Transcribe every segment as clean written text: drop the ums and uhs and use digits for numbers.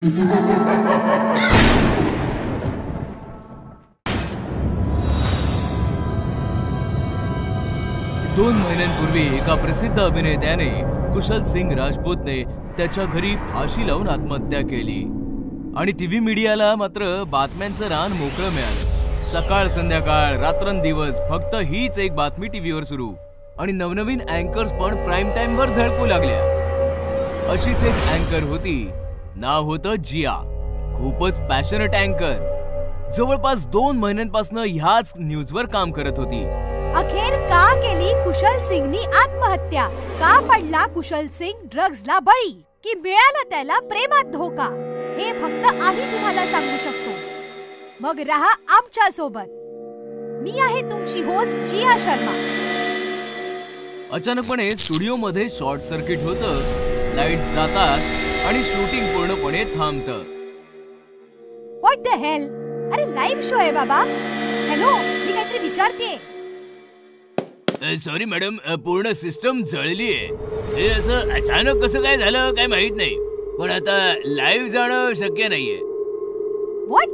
दोन महिन्यांपूर्वी एका प्रसिद्ध अभिनेत्याने कुशल सिंग राजपूतने त्याच्या घरी फाशी लावून आत्महत्या केली आणि टीव्ही मीडियाला मात्र बातम्यांचं रान मोकळं मिळालं। सकाळ संध्याकाळ रात्रंदिवस फक्त हीच एक बातमी टीव्हीवर सुरू आणि नवनवीन अँकर्स पण प्राईम टाइम वर झळकू लागल्या। अशीच एक अँकर होती, नाव होतं जिया। खूपच पॅशनेट अँकर, जवळपास 2 महिन्यांपासून ह्याच न्यूजवर काम करत होती। अखेर का केली कुशल सिंगनी आत्महत्या? का पडला कुशल सिंग ड्रग्जला बळी? की मिळाला त्याला प्रेमात धोका? हे फक्त आम्ही तुम्हाला सांगू शकतो। मग रहा आमच्या सोबत। मी आहे तुमची होस्ट जिया शर्मा। अचानकपणे स्टुडिओ मध्ये शॉर्ट सर्किट होतं, लाईट्स जातात आणि शूटिंग पूर्णपणे थांबतं। What the hell? अरे लाईव्ह शो आहे बाबा। हॅलो, मी काहीतरी विचारतेय। सॉरी मॅडम, पूर्ण सिस्टम जळलीये। हे असं अचानक कसं काय झालं काय माहित नाही, पण आता लाईव्ह जाणं शक्य नाहीये। व्हॉट?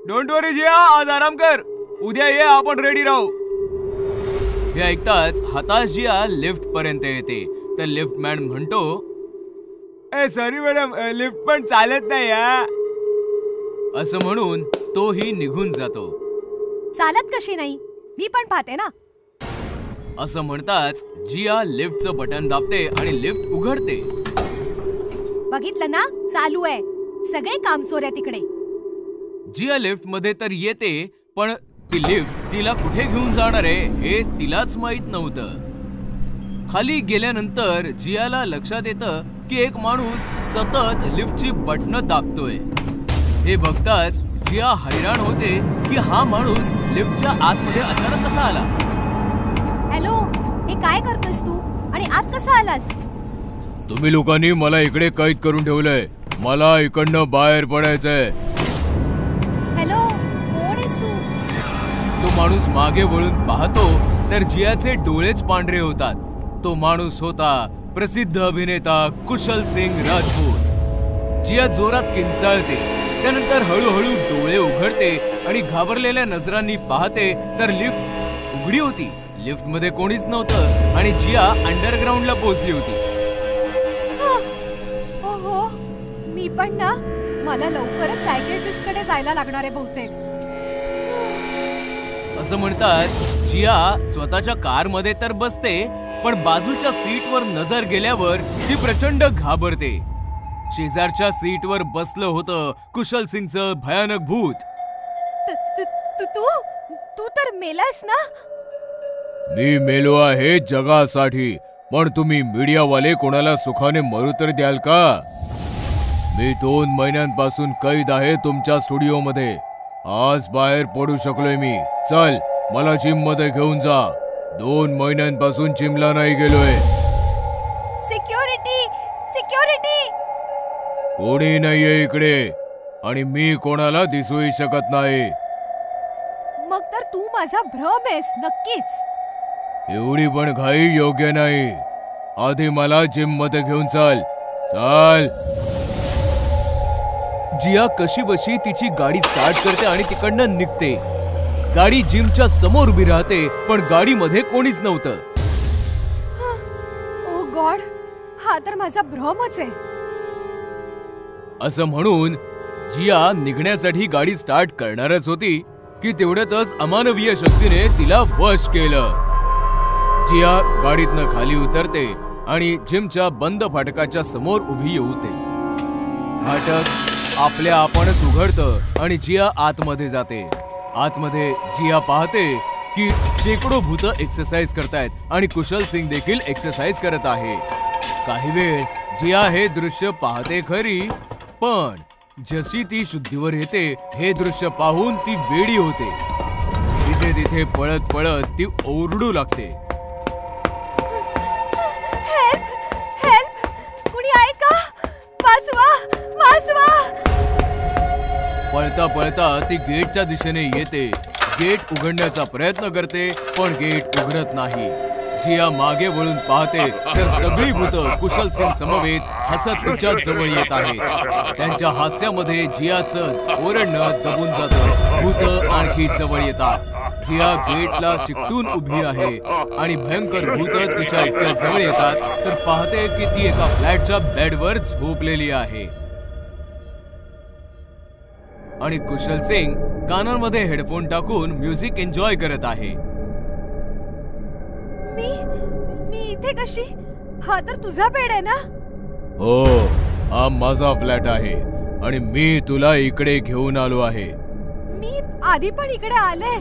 डोंट वरी जिया, आज आराम कर, उद्या ये, आपण रेडी राहू। हे ऐकताच हताश जिया लिफ्ट पर्यंत येते, तर लिफ्ट मॅन म्हणतो, सॉरी मॅडम, लिफ्ट पण चालत नाही असं म्हणून तोही निघून जातो। चालत कशी नाही, मी पण पाहते ना। असं म्हणताच जिया लिफ्टचं बटन दाबते आणि लिफ्ट उघडते। बघितलं ना, चालू आहे, सगळे कामचोर आहे तिकडे। जिया लिफ्ट मध्ये तर येते, पण ती लिफ्ट तिला कुठे घेऊन जाणार आहे हे तिलाच माहित नव्हतं। खाली गेल्यानंतर जियाला लक्षात येतं की एक माणूस सतत लिफ्टची बटणं दाबतोय। हे बघताच जिया हैराण होते की हा माणूस लिफ्टच्या आतमध्ये अचानक कसा आला। हॅलो, हे काय करतोस तू आणि आत कसा आलास? तुम्ही लोकांनी मला इकडे कैद करून ठेवलंय, मला इकडनं बाहेर पडायचंय। हॅलो, कोण आहेस तू? तो माणूस मागे वळून पाहतो तर जियाचे डोळेच पांढरे होतात। तो माणूस होता प्रसिद्ध अभिनेता कुशल सिंग राजपूत। जिया जोरात किंचाळते, त्यानंतर हळूहळू डोळे उघडते आणि घाबरलेल्या नजरांनी पाहते तर लिफ्ट उघडी होती। लिफ्ट मध्ये कोणीच नव्हतं आणि जिया अंडरग्राऊंडला पोहोचली होती। ओहो, मी पण ना, मला लवकरच सायकियाट्रिस्ट कडे जायला लागणार आहे बहुतेक। असं म्हणताच जिया स्वतःच्या कार मध्ये तर बसते, पण बाजूच्या सीटवर नजर गेल्यावर ती प्रचंड घाबरते। शेजारच्या सीटवर बसलं होतं कुशल सिंगचं भयानक भूत। तू तर मेलास ना? मी मेलो आहे जगासाठी, पण तुम्ही मीडियावाले कोणाला सुखाने मरू तर द्याल का? मी 2 महिन्यांपासून कैद आहे तुमच्या स्टुडिओ मध्ये। आज बाहेर पडू शकलोय मी। चल, मला जिम मध्ये घेऊन जा। 2 महिन्यांपासून जिमला नाही गेलोय। Security, security! कोणी नाहीये इकडे आणि मी कोणाला दिसूही शकत नाही। मग तर तू माझा भ्रम आहेस नक्कीच। एवढी पण घाई योग्य नाही, आधी मला जिम मध्ये घेऊन चल। चल। जिया कशीबशी तिची गाडी स्टार्ट करते आणि तिकडनं निघते। गाडी जिमच्या समोर उभी राहते, पण गाडीमध्ये कोणीच नव्हतं। ओ गॉड, हा तर माझा भ्रमच आहे। असं म्हणून जिया निघण्यासाठी गाडी स्टार्ट करणारच होती की तेवढ्यातच अमानवीय शक्तीने तिला वश केलं। जिया गाडीतनं खाली उतरते आणि जिमच्या बंद फाटकाच्या समोर उभी होते। फाटक आपल्या आपणच उघडतं आणि जिया आतमध्ये जाते। आतमध्ये जिया पाहते की शेकडो भूत एक्सरसाइज करतायत आणि कुशल सिंग देखील एक्सरसाइज करत आहे। काही वेळ जिया हे दृश्य पाहते खरी, पण जशी ती शुद्धीवर येते हे दृश्य पाहून ती वेडी होते। तिथे तिथे पळत पळत ती ओरडू लागते, हेल्प, हेल्प! कुणी आहे का? वाचवा, वाचवा! पळता पळता ती गेटच्या दिशेने येते। गेट उघडण्याचा प्रयत्न करते, पण गेट उघडत नाही। जिया मागे वळून पाहते तर सगळी भूतं कुशल सिंग समवेत हसत तिच्या जवळ येत आहेत. त्यांच्या हास्यामध्ये जियाचं ओरडणं दबून जातं. भूतं आणखी जवळ येतात. जिया गेटला चिकटून उभी आहे आणि भयंकर भूतं तिच्या इतक्या जवळ येतात तर पाहते की ती एका फ्लॅटच्या बेडवर झोपलेली आहे. आणि कुशल सिंग कानांमध्ये हेडफोन टाकून म्युझिक एन्जॉय करत आहे. मी इथे कशी? हा तर तुझा बेड आहे ना? हो, हा माझा फ्लॅट आहे आणि मी तुला इकडे घेऊन आलो आहे. मी आधी पण इकडे आले.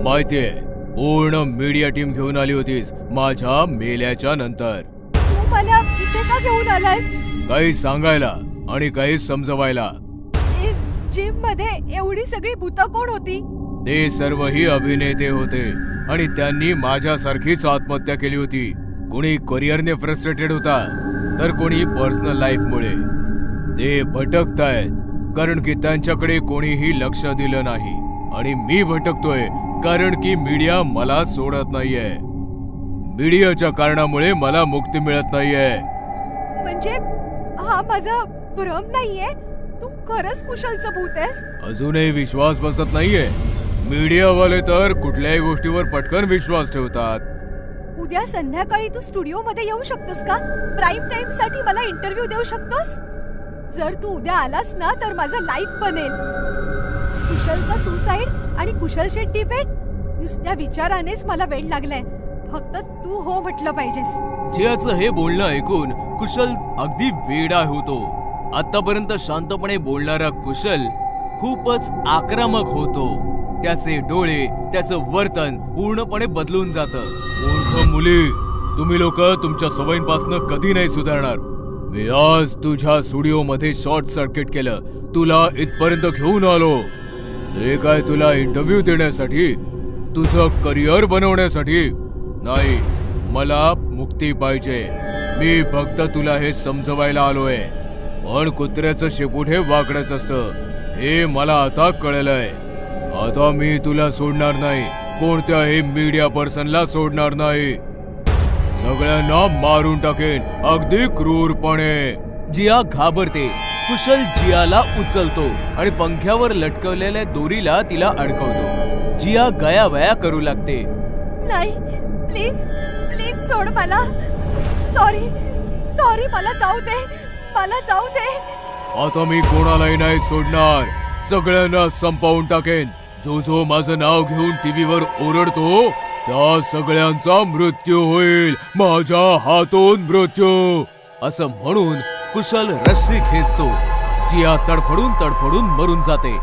माहितीये, पूर्ण मीडिया टीम घेऊन आली होतीस माझ्या मेल्याच्या नंतर. तू मला इथे का घेऊन आलास? काही सांगायला आणि काही समजवायला. जिम मध्ये एवढी सगळी भूतं कोण होती? ते सर्वही अभिनेते होते आणि त्यांनी माझ्यासारखीच आत्महत्या केली होती. कोणी करिअरने फ्रस्ट्रेटेड होता तर कोणी पर्सनल लाईफ मुळे. ते भटकतायत कारण की त्यांच्याकडे कोणीही लक्ष दिलं नाही आणि मी भटकतोय कारण की मीडिया मला सोडत नाहीये. मीडियाच्या कारणामुळे मला मुक्ती मिळत नाहीये. म्हणजे हा माझा भ्रम नाहीये? तू खरंच कुशलचं भूत आहेस? अजूनही विश्वास बसत नाहीये? मीडियावाले तर कुठल्याही गोष्टीवर पटकन विश्वास ठेवतात. उद्या संध्याकाळी तू स्टुडिओ मध्ये येऊ शकतोस का? प्राईम टाइम साठी मला इंटरव्ह्यू देऊ शकतोस? जर तू उद्या आलास ना तर माझं लाईफ बनेल. कुशलचा सुसाईड आणि कुशल शेट्टी भेट, नुसत्या विचारानेच मला वेळ लागलाय. फक्त तू हो म्हटलं पाहिजेस. जियाचं हे बोलणं ऐकून कुशल अगदी वेडा होतो. आतापर्यंत शांतपणे बोलणारा कुशल खूपच आक्रमक होतो. त्याचे डोळे, त्याचं वर्तन पूर्णपणे बदलून जातं. मूर्ख मुली, तुम्ही लोक तुमच्या सवयींपासून कधी नाही सुधारणार. मी आज तुझ्या स्टुडिओ मध्ये शॉर्ट सर्किट केलं, तुला इथपर्यंत घेऊन आलो. हे काय तुला इंटरव्ह्यू देण्यासाठी, तुझं करिअर बनवण्यासाठी नाही. मला मुक्ती पाहिजे. मी फक्त तुला हे समजवायला आलोय. पण कुत्र्याचं शेपूट हे वाकडच असतं हे मला आता कळलंय. आता मी तुला सोडणार नाही. कोणत्याही मीडिया पर्सनला सोडणार नाही. सगळ्यांना मारून टाकेन, अगदी क्रूरपणे. जिया घाबरते. कुशल जियाला उचलतो आणि पंख्यावर लटकवलेल्या दोरीला तिला अडकवतो. जिया गयावया करू लागते. नाही, प्लीज प्लीज सोड मला. सॉरी मला जाऊ दे, मला जाऊ दे. आता मी कोणालाही नाही सोडणार. सगळ्यांना संपवून टाकेन. जो माझं नाव घेऊन टीव्हीवर ओरडतो त्या सगळ्यांचा मृत्यू होईल. माझ्या हातून मृत्यू. असं म्हणून कुशल रस्सी खेचतो. जिया तडफडून मरून जाते.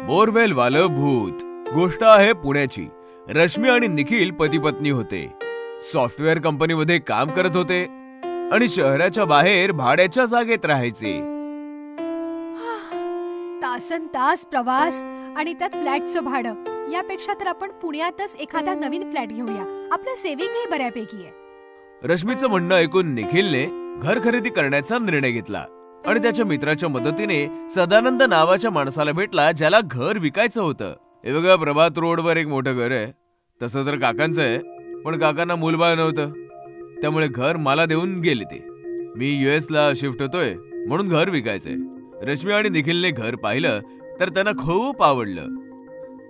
बोरवेल वालं भूत. गोष्ट आहे पुण्याची. रश्मी आणि निखिल पती पत्नी होते. सॉफ्टवेअर कंपनीमध्ये काम करत होते आणि शहराच्या बाहेर भाड्याच्या जागेत राहायचे. तासन तास प्रवास आणि त्यात फ्लॅटचं भाडं. यापेक्षा तर आपण पुण्यातच एखादा नवीन फ्लॅट घेऊया. आपलं सेव्हिंगही बऱ्यापैकी आहे. रश्मीचं म्हणणं ऐकून निखिलने घर खरेदी करण्याचा निर्णय घेतला आणि त्याच्या मित्राच्या मदतीने सदानंद नावाच्या माणसाला भेटला ज्याला घर विकायचं होतं. हे बघा, प्रभात रोडवर एक मोठं घर आहे. तसं तर काकांचं आहे, पण काकांना मूलबाळ नव्हतं त्यामुळे घर मला देऊन गेले ते. मी US ला शिफ्ट होतोय म्हणून घर विकायचंय. रश्मी आणि निखिलने घर पाहिलं तर त्यांना खूप आवडलं.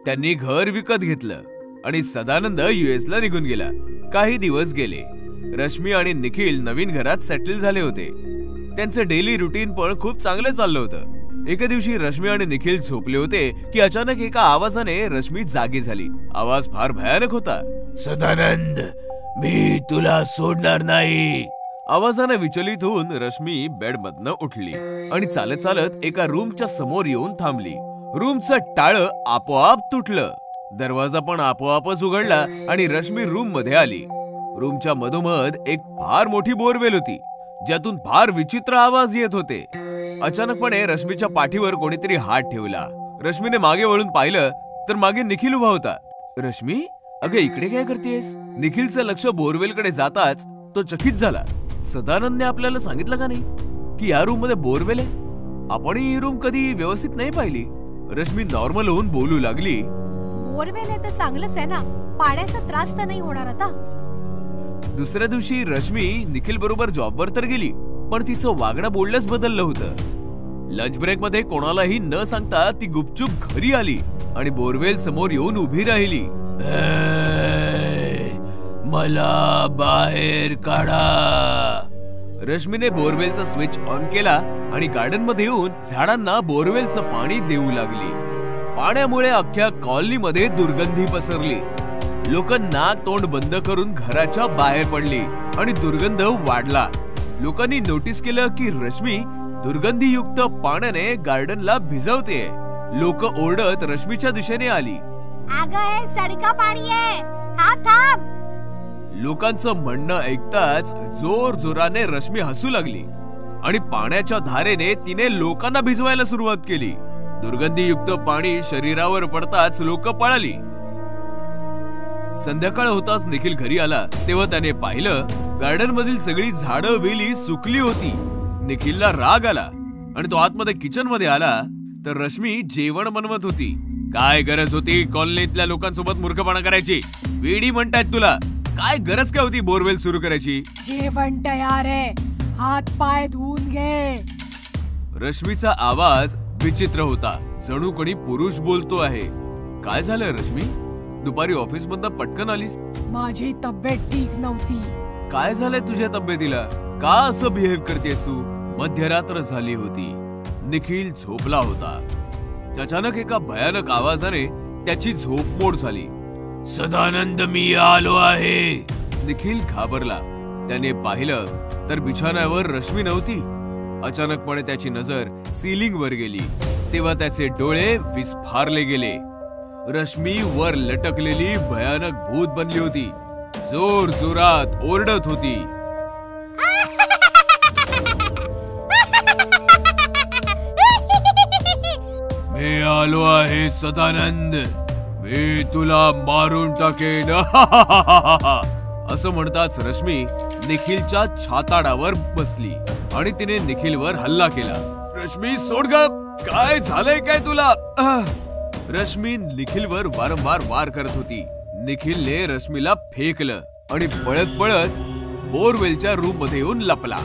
त्यांनी घर विकत घेतलं आणि सदानंद US ला निघून गेला. काही दिवस गेले. रश्मी आणि निखिल नवीन घरात सेटल झाले होते. त्यांचं डेली रुटीन पण खूप चांगलं चाललं होतं. एके दिवशी रश्मी आणि निखिल झोपले होते की अचानक एका आवाजाने रश्मी जागी झाली. आवाज फार भयानक होता. सदानंद, मी तुला सोडणार नाही. आवाजाने विचलित होऊन रश्मी बेडमधनं उठली आणि चालत चालत एका रूमच्या समोर येऊन थांबली. रूमचं टाळं आपोआप तुटलं. दरवाजा पण आपोआपच उघडला आणि रश्मी रूम मध्ये आली. रूमच्या मधोमध एक फार मोठी बोरवेल होती ज्यातून फार विचित्र आवाज येत होते. अचानकपणे रश्मीच्या पाठीवर कोणीतरी हात ठेवला. रश्मीने मागे वळून पाहिलं तर मागे निखिल उभा होता. रश्मी, अगं इकडे काय करतेस? निखिलचं लक्ष बोरवेलकडे जाताच तो चकित झाला. सदानंदने आपल्याला सांगितलं का नाही की या रूम मध्ये बोरवेल आहे? आपण ही रूम कधी व्यवस्थित नाही पाहिली. रश्मी नॉर्मल होऊन बोलू लागली. बोरवेल आहे तर चांगलंच आहे ना, पाण्याचा त्रास तर नाही होणार आता. दुसऱ्या दिवशी रश्मी निखिल बरोबर जॉबवर तर गेली, पण तिचं वागणं बोलणंच बदललं होतं. लंच ब्रेक मध्ये कोणालाही न सांगता ती गुपचूप घरी आली आणि बोरवेल समोर येऊन उभी राहिली. मला बाहेर काढा. रश्मीने बोरवेलचा स्विच ऑन केला आणि गार्डन मध्ये येऊन झाडांना बोरवेलचं पाणी देऊ लागली. पाण्यामुळे अख्ख्या कॉलनीमध्ये दुर्गंधी पसरली. लोक नाक तोंड बंद करून घराच्या बाहेर पडली आणि दुर्गंध वाढला. लोकांनी नोटीस केलं की रश्मी दुर्गंधीयुक्त पाण्याने गार्डनला भिजवते. लोक ओरडत रश्मीच्या दिशेने आली. अगं हे सडका पाणी आहे, थांब थांब. लोकांचं म्हणणं ऐकताच जोर जोराने रश्मी हसू लागली आणि पाण्याच्या धारेने तिने लोकांना भिजवायला सुरुवात केली. दुर्गंधीयुक्त पाणी शरीरावर पडताच लोक पळाली. संध्याकाळ होताच निखिल घरी आला तेव्हा त्याने पाहिलं गार्डन मधील सगळी झाडं वेली सुकली होती. निखिलला राग आला आणि तो आतमध्ये किचन मध्ये आला तर रश्मी जेवण बनवत होती. काय गरज होती कॉलनीतल्या लोकांसोबत मूर्खपणा करायची? वेडी म्हणतायत तुला. काय गरज काय होती बोरवेल सुरू करायची? जेवण तयार आहे, हात पाय धुवून घे. रश्मीचा आवाज विचित्र होता, जणू कोणी पुरुष बोलतो आहे. काय झालं रश्मी? दुपारी ऑफिस मधून पटकन आलीस? माझी तब्येत ठीक नव्हती. काय झालंय तुझ्या तब्येतीला? का असं बिहेव करतेस तू? मध्यरात्र झाली होती. निखिल झोपला होता. अचानक एका भयानक आवाजाने त्याची झोप मोड झाली. सदानंद मी आलो आहे. निखिल घाबरला. त्याने पाहिलं तर बिछाण्यावर रश्मी नव्हती. अचानकपणे त्याची नजर सीलिंग वर गेली तेव्हा त्याचे डोळे विस्फारले गेले. रश्मी वर लटकलेली भयानक भूत बनली होती. जोर जोरात ओरडत होती. मी आलो आहे सदानंद, मी तुला मारून टाकेन. असं म्हणताच रश्मी निखिलच्या छाताडावर बसली आणि तिने निखिलवर हल्ला केला. रश्मी सोड ग, काय झालंय काय तुला? रश्मी निखिलवर वारंवार वार करत होती. निखिलने रश्मीला फेकलं आणि पळत पळत बोरवेलच्या रूम मध्ये येऊन लपला.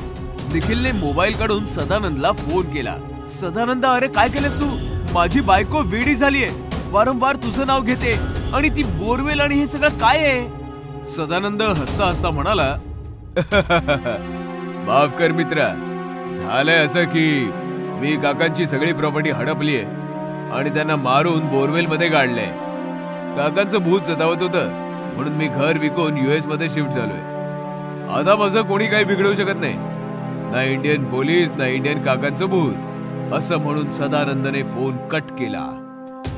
निखिलने मोबाईल काढून सदानंदला फोन केला. सदानंद, अरे काय केलंस तू? माझी बायको वेडी झालीये, वारंवार तुझं नाव घेते आणि ती बोरवेल आणि हे सगळं काय आहे? सदानंद हसता हसता म्हणाला, माफ कर मित्रा, झालंय असं की मी काकांची सगळी प्रॉपर्टी हडपलीये आणि त्यांना मारून बोरवेल मध्ये गाडलंय. काकांचं भूत सतावत होतं म्हणून मी घर विकून US मध्ये शिफ्ट झालोय. आता माझं कोणी काही बिघडवू शकत नाही, ना इंडियन पोलीस ना इंडियन काकांचं भूत. असं म्हणून सदानंदने फोन कट केला.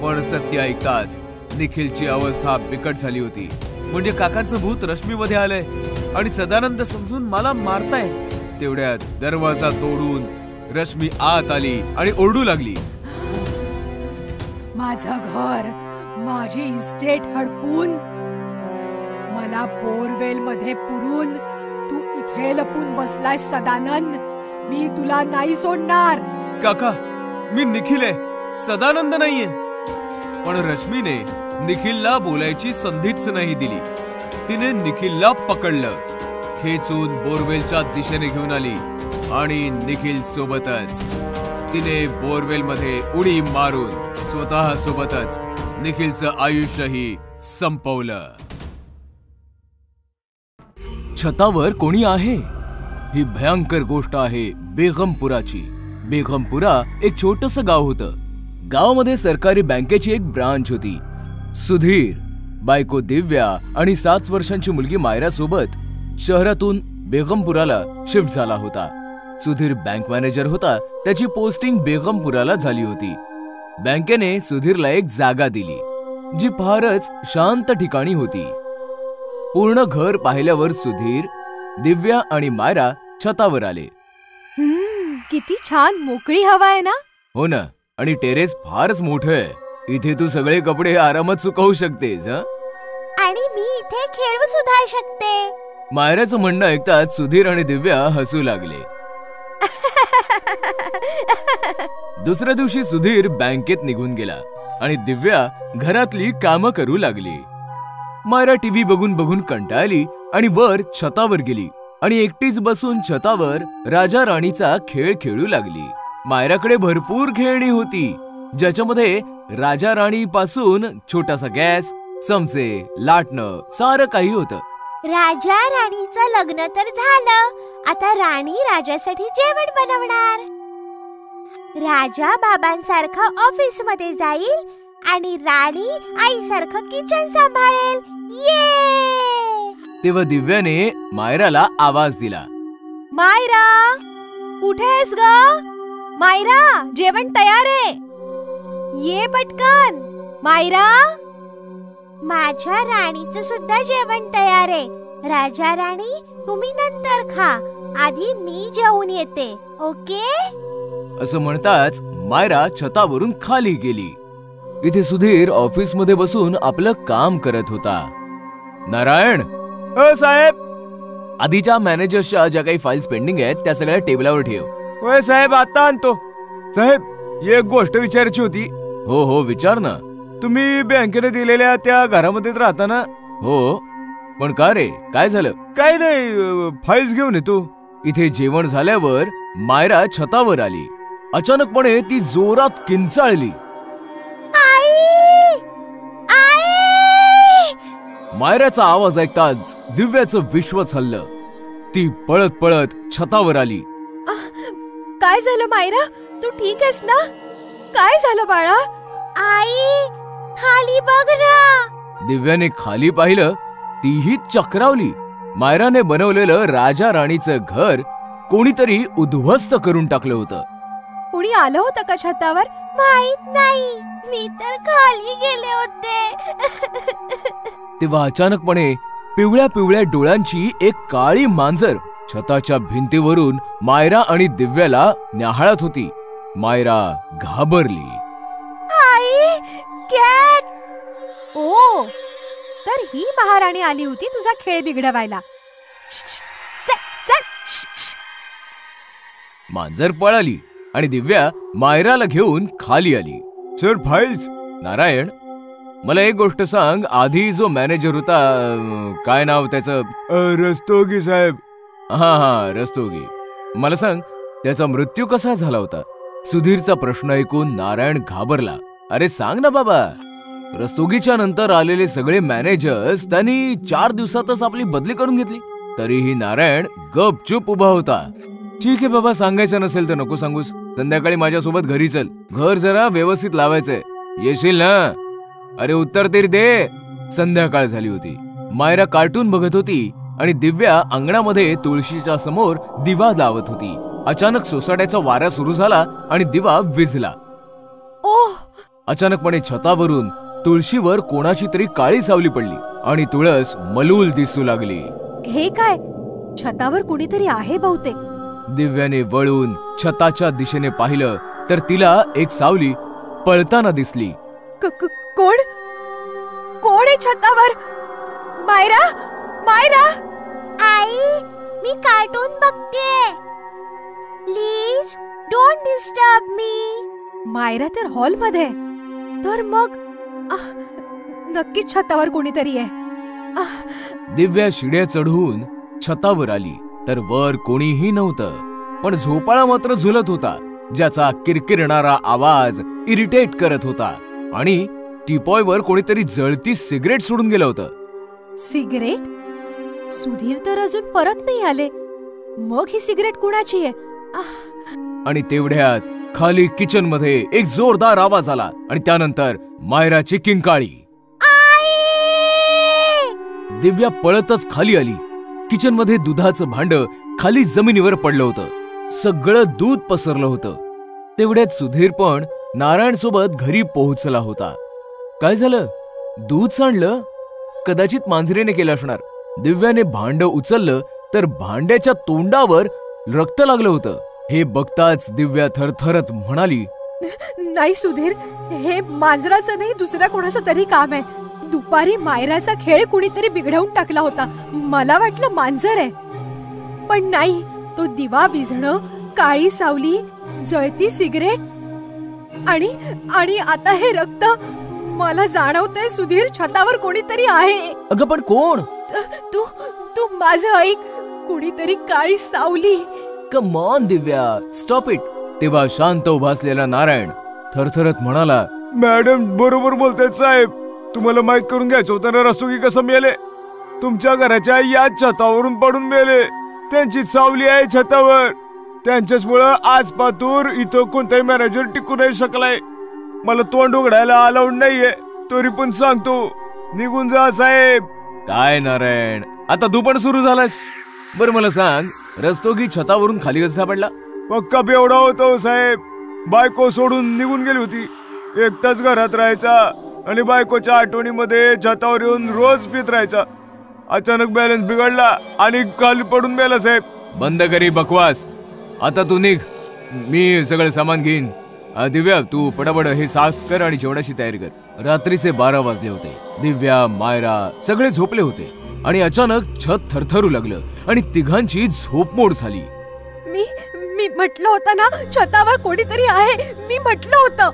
पण सत्य ऐकताच निखिलची अवस्था बिकट झाली होती. म्हणजे काकांचं भूत रश्मीमध्ये आलंय आणि सदानंद समजून मला मारताय. तेवढ्यात दरवाजा तोडून रश्मी आत आली आणि ओरडू लागली, माझं घर, माझी इस्टेट हडपून, मला बोरवेल मध्ये पुरून तू इथे लपून बसलाय सदानंद. मी तुला नाही सोडणार. काका, मी निखिल आहे, सदानंद नाहीये. पण रश्मीने निखिलला बोलायची संधीच नाही दिली. तिने निखिलला पकडलं, खेचून बोरवेलच्या दिशेने घेऊन आली आणि निखिल सोबतच तिने बोरवेल मध्ये उडी मारून स्वतः सोबतच निखिलचं आयुष्यही संपवलं. छतावर कोणी आहे? ही भयंकर गोष्ट आहे बेगमपुराची. बेगमपुरा एक छोटस गाव होतं. गावामध्ये सरकारी बँकेची एक ब्रांच होती. सुधीर, बायको दिव्या आणि 7 वर्षांची मुलगी मायरा सोबत शहरातून बेगमपुराला शिफ्ट झाला होता. सुधीर बँक मॅनेजर होता. त्याची पोस्टिंग बेगमपुराला झाली होती. बँकेने सुधीरला एक जागा दिली जी फारच शांत ठिकाणी होती. पूर्ण घर पाहिल्यावर सुधीर, दिव्या आणि मायरा छतावर आले. किती छान मोकळी हवा आहे ना? हो ना, आणि टेरेस फारच मोठं आहे. इथे तू सगळे कपडे आरामात सुकवू शकतेस. आणि मी इथे खेळू सुद्धा शकते. मायराचं म्हणणं ऐकताच सुधीर आणि दिव्या हसू लागले. दुसऱ्या दिवशी सुधीर बँकेत निघून गेला आणि दिव्या घरातली कामं करू लागली. मायरा टीव्ही बघून बघून कंटाळली आणि वर छतावर गेली आणि एकटीच बसून छतावर राजा राणीचा खेळ खेळू लागली. मायराकडे भरपूर खेळणी होती, ज्याच्यामध्ये राजा राणी पासून छोटासा गॅस, चमचे, लाटणं सारं काही होतं. राजा राणीचं लग्न तर झालं, आता राणी राजासाठी जेवण बनवणार. राजा बाबांसारखा ऑफिस मध्ये जाईल आणि राणी आईसारखं किचन सांभाळेल. ये! तेव्हा दिव्याने मायराला आवाज दिला. मायरा, कुठे आहेस ग? मायरा, जेवण तयार आहे, ये पटकन. मायरा, माझ्या राणीचं सुद्धा जेवण तयार आहे. राजा राणी, तुम्ही नंतर खा, आधी मी जेवून येते, ओके? असं म्हणताच मायरा छतावरून खाली गेली. इथे सुधीर ऑफिस मध्ये बसून आपलं काम करत होता. नारायण, साहेब, आधीच्या मॅनेजर्सच्या ज्या काही फाईल्स पेंडिंग आहेत त्या सगळ्या टेबलावर ठेव. होय साहेब, आता आणतो. साहेब, एक गोष्ट विचारायची होती. हो हो, विचार ना. तुम्ही बँकेने दिलेल्या त्या घरामध्येच राहता ना? हो, पण का रे, काय झालं? काय नाही, फाईल्स घेऊन येतो. इथे जेवण झाल्यावर मायरा छतावर आली. अचानकपणे ती जोरात किंचाळली. मायराचा आवाज ऐकताच दिव्याचं विश्वच हललं. ती पळत पळत छतावर आली. काय झालं मायरा, तू ठीक आहेस ना? काय झालं बाळा? आई, खाली बघ ना. दिव्याने खाली पाहिलं, तीही चक्रावली. मायराने बनवलेलं राजा राणीचं घर कोणीतरी उद्ध्वस्त करून टाकलं होतं. कोणी आलं होतं का छतावर? माहित नाही, मी तर खाली गेले होते. तेव्हा अचानकपणे पिवळ्या पिवळ्या डोळ्यांची एक काळी मांजर छताच्या भिंतीवरून मायरा आणि दिव्याला न्याहाळत होती. मायरा घाबरली. आई, कॅट! ओ, तर ही महाराणी आली होती तुझा खेळ बिघडवायला. मांजर पळाली आणि दिव्या मायराला घेऊन खाली आली. Sir, files. नारायण, मला एक गोष्ट सांग. आधी जो मॅनेजर होता, काय नाव त्याचं? रस्तोगी साहेब. हा, रस्तोगी. मला सांग, त्याचा मृत्यू कसा झाला होता? सुधीरचा प्रश्न ऐकून नारायण घाबरला. अरे सांग ना बाबा. रस्तोगीच्या नंतर आलेले सगळे मॅनेजर्स त्यांनी 4 दिवसातच आपली बदली करून घेतली. तरीही नारायण गपचूप उभा होता. ठीक आहे बाबा, सांगायचं नसेल तर नको सांगूस. संध्याकाळी माझ्यासोबत घरी चल, घर जरा व्यवस्थित लावायचंय. येशील ना? अरे उत्तर तरी दे. संध्याकाळ झाली होती. मायरा कार्टून बघत होती आणि दिव्या अंगणामध्ये तुळशीच्या समोर दिवा लावत होती. अचानक सोसाट्याचा वारा सुरू झाला आणि दिवा विझला. ओह! अचानकपणे छतावरून तुळशीवर कोणाची तरी काळी सावली पडली आणि तुळस मलूल दिसू लागली. हे काय? छतावर कुणीतरी आहे बहुतेक. दिव्याने वळून छताच्या दिशेने पाहिलं तर तिला एक सावली पळताना दिसली. कोण? कोण आहे छतावर? मायरा, मायरा! आई, मी कार्टून बघते, please don't disturb me. Maira तर हॉल मध्ये, तर मग नक्कीच छतावर कोणीतरी आहे. दिव्या शिड्या चढून छतावर आली तर वर कोणीही नव्हतं, पण झोपाळा मात्र झुलत होता, ज्याचा किरकिरणारा आवाज इरिटेट करत होता. आणि टीपॉयवर कोणीतरी जळती सिगरेट सोडून गेलं होतं. सिगरेट? सुधीर तर अजून परत नाही आले, मग ही सिगरेट कुणाची आहे? आणि तेवढ्यात खाली किचन मध्ये एक जोरदार आवाज आला आणि त्यानंतर मायराची किंकाळी. दिव्या पळतच खाली आली. किचन मध्ये दुधाचं भांड खाली जमिनीवर पडलं होतं. सगळं दूध पसरलं होतं. तेवढ्यात सुधीर पण नारायण सोबत घरी पोहोचला होता. काय झालं? दूध सांडलं? कदाचित मांजरीने केलं असणार. दिव्याने भांड उचललं तर भांड्याच्या तोंडावर रक्त लागलं होतं. हे बघताच दिव्या थरथरत म्हणाली, नाही सुधीर, हे मांजराचं नाही, दुसऱ्या कोणाचं तरी काम आहे. दुपारी मायराचा खेळ कुणीतरी बिघडवून टाकला होता. मला वाटलं मांजर आहे, पण नाही, तो दिवा विझणं काळी सावली, जळती सिगरेट आणि आणि आता हे रक्त. मला जाणवतंय सुधीर, छतावर कोणीतरी आहे. अगं पण कोण? तू तू माझं ऐक. कोणीतरी काळी सावली. Come on Divya, stop it. तेव्हा शांत उभा असलेला नारायण थरथरत म्हणाला, मॅडम बरोबर बोलतायत साहेब. तुम्हाला माहित करून घ्यायचं होतं ना रस्तोगी कसं मेले. तुमच्या घराच्या याच छतावरून पडून मेले. त्यांची सावली आहे छतावर. त्यांच्याच मुळे आज पातूर इथं कोणताही मॅनेजर टिकू नाही शकलाय. मला तोंड उघडायला अलाउड नाहीये, तरी पण सांगतो, निघून जा साहेब. काय नारायण, आता तू पण सुरू झालास? बरं मला सांग, रस्तोगी छतावरून खाली कसा पडला? पक्का बेवडा होतो साहेब. बायको सोडून निघून गेली होती. एकटाच घरात राहायचा आणि बायकोच्या आठवणीमध्ये छतावर येऊन रोज पित राहायचा. अचानक बॅलन्स बिघडला आणि खाली पडून मेला साहेब. बंद करी बकवास. आता तू निघ, मी सगळं सामान घेईन. दिव्या, तू पटापट हे साफ कर आणि जेवणाची तयारी कर. रात्रीचे 12 वाजले होते. दिव्या, मायरा सगळे झोपले होते आणि अचानक छत थरथरू लागलं आणि तिघांची झोपमोड झाली. मी म्हटलं होतं ना, छतावर कोणीतरी आहे. मी म्हटलं होतं.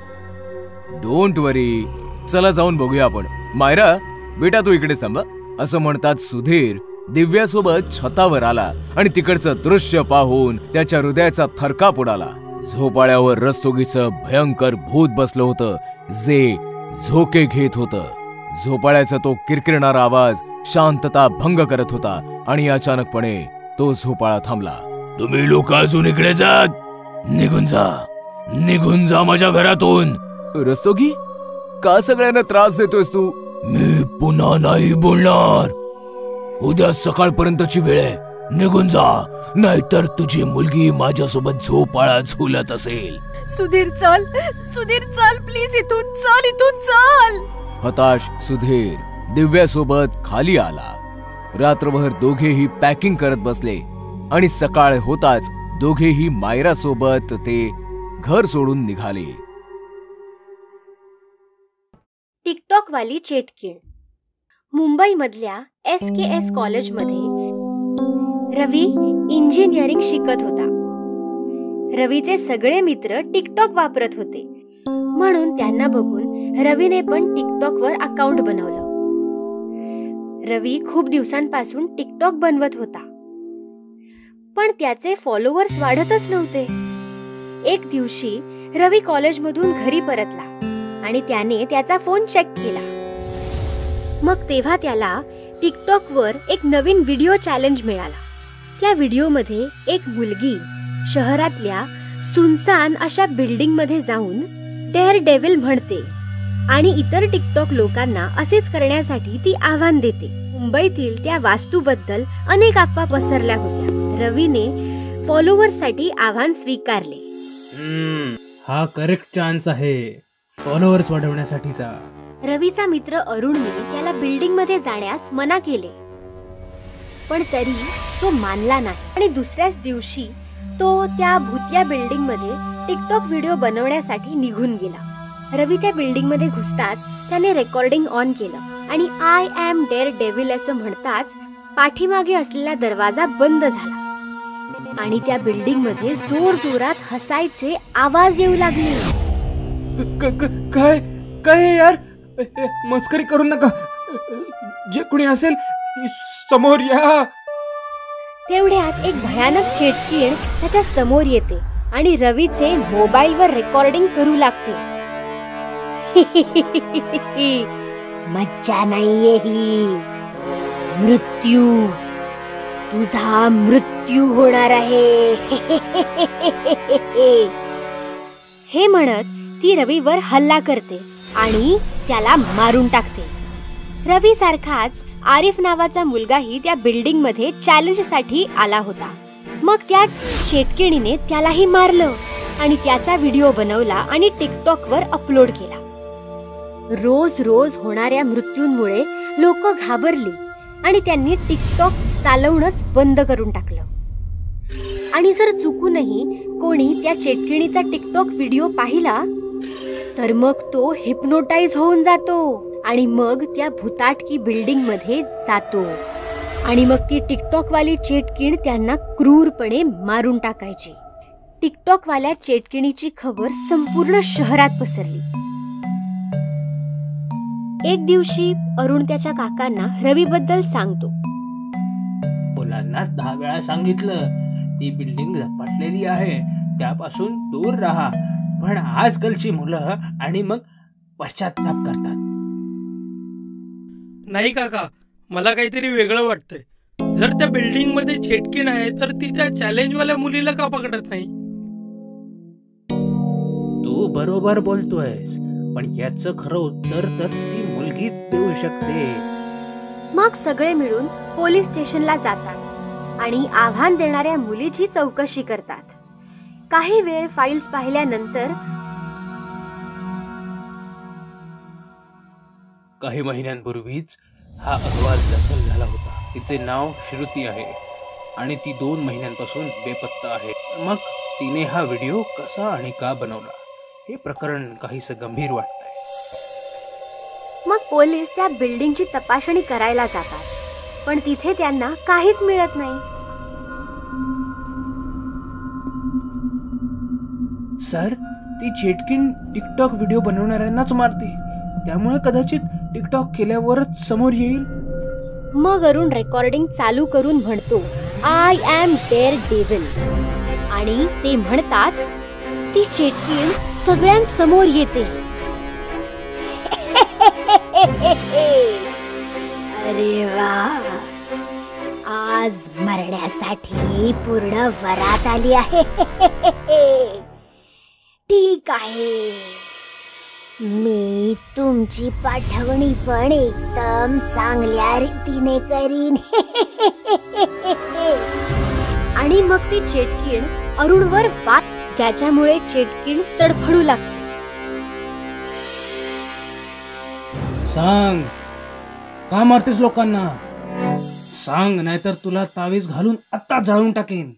डोंट वरी, चला जाऊन बघूया आपण. मायरा बेटा, तू इकडे थांब. असं म्हणतात सुधीर दिव्यासोबत छतावर आला आणि तिकडचं दृश्य पाहून त्याच्या हृदयाचा थरकाप उडाला. झोपाळ्यावर रस्तोगीचं भयंकर भूत बसलं होतं, जे झोके घेत होतं. झोपाळ्याचा तो किरकिरणारा आवाज शांतता भंग करत होता आणि अचानकपणे तो झोपाळा थांबला. तुम्ही लोक अजून इकडे जात? निघून जा, निघून जा माझ्या घरातून. रस्तोगी, का सगळ्यांना त्रास देतोयस तू? मी पुन्हा नाही बोलणार. उद्या सकाळपर्यंतची वेळ आहे. निघून जा, नाहीतर तुझी मुलगी माझ्यासोबत झोपाळा झुलत असेल. सुधीर चल, सुधीर चल प्लीज, इथून चल, इथून चल. हताश सुधीर दिव्यासोबत खाली आला. रात्रभर दोघेही पॅकिंग करत बसले आणि सकाळ होताच दोघेही मायरा सोबत ते घर सोडून निघाले. टिकटॉक वाली चेटकीण. मुंबईमधल्या SKS कॉलेजमध्ये रवी इंजिनिअरिंग शिकत होता. रवीचे सगळे मित्र टिकटॉक वापरत होते, म्हणून त्यांना बघून रवीने पण टिकटॉकवर अकाउंट बनवलं. रवी खूप दिवसांपासून टिकटॉक बनवत होता, पण त्याचे फॉलोअर्स वाढतच नव्हते. एक दिवशी रवी कॉलेजमधून घरी परतला आणि त्याने त्याचा फोन चेक केला. मग तेव्हा त्याला टिकटॉकवर एक नवीन व्हिडिओ चॅलेंज मिळाला. त्या व्हिडिओमध्ये एक मुलगी शहरातल्या सुनसान अशा बिल्डिंग मध्ये जाऊन डेअर डेव्हिल म्हणते आणि इतर टिकटॉक लोकांना असेच करण्यासाठी ती आव्हान देते. मुंबईतील त्या वास्तूबद्दल अनेक अफवा पसरल्या होत्या. रवीने फॉलोअर्ससाठी आव्हान स्वीकारले. हा करेक्ट चान्स आहे फॉलोअर्स वाढवण्यासाठीचा. रवीचा मित्र अरुणने त्याला बिल्डिंग मध्ये जाण्यास मना केले, पण तरी तो मानला नाही आणि दुसऱ्याच दिवशी तो त्या भूतिया बिल्डिंग मध्ये टिकटॉक व्हिडिओ बनवण्यासाठी निघून गेला. रवी त्या बिल्डिंग मध्ये घुसताच त्याने रेकॉर्डिंग ऑन केलं आणि आय एम डेअर डेव्हिल असं म्हणताच पाठीमागे असलेला दरवाजा बंद झाला आणि त्या बिल्डिंग मध्ये जोर जोरात हसायचे आवाज येऊ लागले. काय काय यार, मस्करी करू नका. जे कुणी असेल समोर या. तेवढ्यात एक भयानक चेटकीण त्याच्या समोर येते आणि रवीचे मोबाईलवर रेकॉर्डिंग करू लागते. मज्जा नाहीये ही, मृत्यू, तुझा मृत्यू होणार आहे. हे म्हणत ती रवीवर हल्ला करते आणि त्याला मारून टाकते. रवी सारखाच आरिफ नावाचा मुलगाही त्या बिल्डिंग मध्ये चॅलेंज साठी आला होता. मग त्या शेटकिणीने त्यालाही मारलं आणि त्याचा व्हिडिओ बनवला आणि टिकटॉक वर अपलोड केला. रोज रोज होणाऱ्या मृत्यूंमुळे लोक घाबरली आणि त्यांनी टिकटॉक चालवणंच बंद करून टाकलं. आणि जर चुकूनही कोणी त्या चेटकिणीचा टिकटॉक व्हिडिओ पाहिला तर मग तो हिप्नोटाइज होऊन जातो आणि मग त्या भुताटकी बिल्डिंग मध्ये जातो आणि मग ती टिकटॉक वाली चेटकीण त्यांना क्रूरपणे मारून टाकायची. टिकटॉक वाल्या चेटकिणीची खबर संपूर्ण शहरात पसरली. एक दिवशी अरुण त्याच्या काकांना रवीबद्दल सांगतो. मुलांना 10 वेळा सांगितलं ती बिल्डिंग झपाटलेली आहे, त्यापासून दूर राहा, पण आजकालची मुलं आणि मग पश्चाताप करतात. नाही काका, मला काहीतरी वेगळं वाटतंय. जर त्या बिल्डिंग मध्ये चेटकीण आहे तर ती त्या चॅलेंज वाल्या मुलीला का पकडत नाही? तू बरोबर बोलतोयस, पण याचं खरं उत्तर तर ती मुलगीच देऊ शकते. मग सगळे मिळून पोलीस स्टेशनला जातात आणि आव्हान देणाऱ्या मुलीची चौकशी करतात. काही वेळ फाईल्स पाहिल्यानंतर काही महिन्यांपूर्वीच हा अहवाल दाखल झाला होता. तिचे नाव श्रुती आहे आणि ती 2 महिन्यांपासून बेपत्ता आहे. मग तिने हा व्हिडिओ कसा आणि का बनवला, हे प्रकरण काहीसं गंभीर वाटतंय. मग पोलीस त्या बिल्डिंगची तपासणी करायला जातात, पण तिथे त्यांना काहीच मिळत नाही. सर, ती चेटकीण टिकटॉक व्हिडिओ बनवणाऱ्यांनाच मारते, त्यामुळे कदाचित टिकटॉक केल्यावरच समोर येईल. मग अरुण रेकॉर्डिंग चालू करून म्हणतो, आय एम डेअर डेव्हिल, आणि ते म्हणताच ती चेटकीण सगळ्यांसमोर येते. अरे वा, आज मरण्यासाठी पूर्ण वरात आली आहे. ठीक आहे, मी तुमची पाठवणी पण एकदम चांगल्या रीतीने करीन. आणि मग ती चेटकीण अरुणवर वाट, ज्याच्यामुळे चेटकीण तडफडू लागते. सांग, का मारतेस लोकांना? सांग, नाहीतर तुला तावीज घालून आता जाळून टाकेन.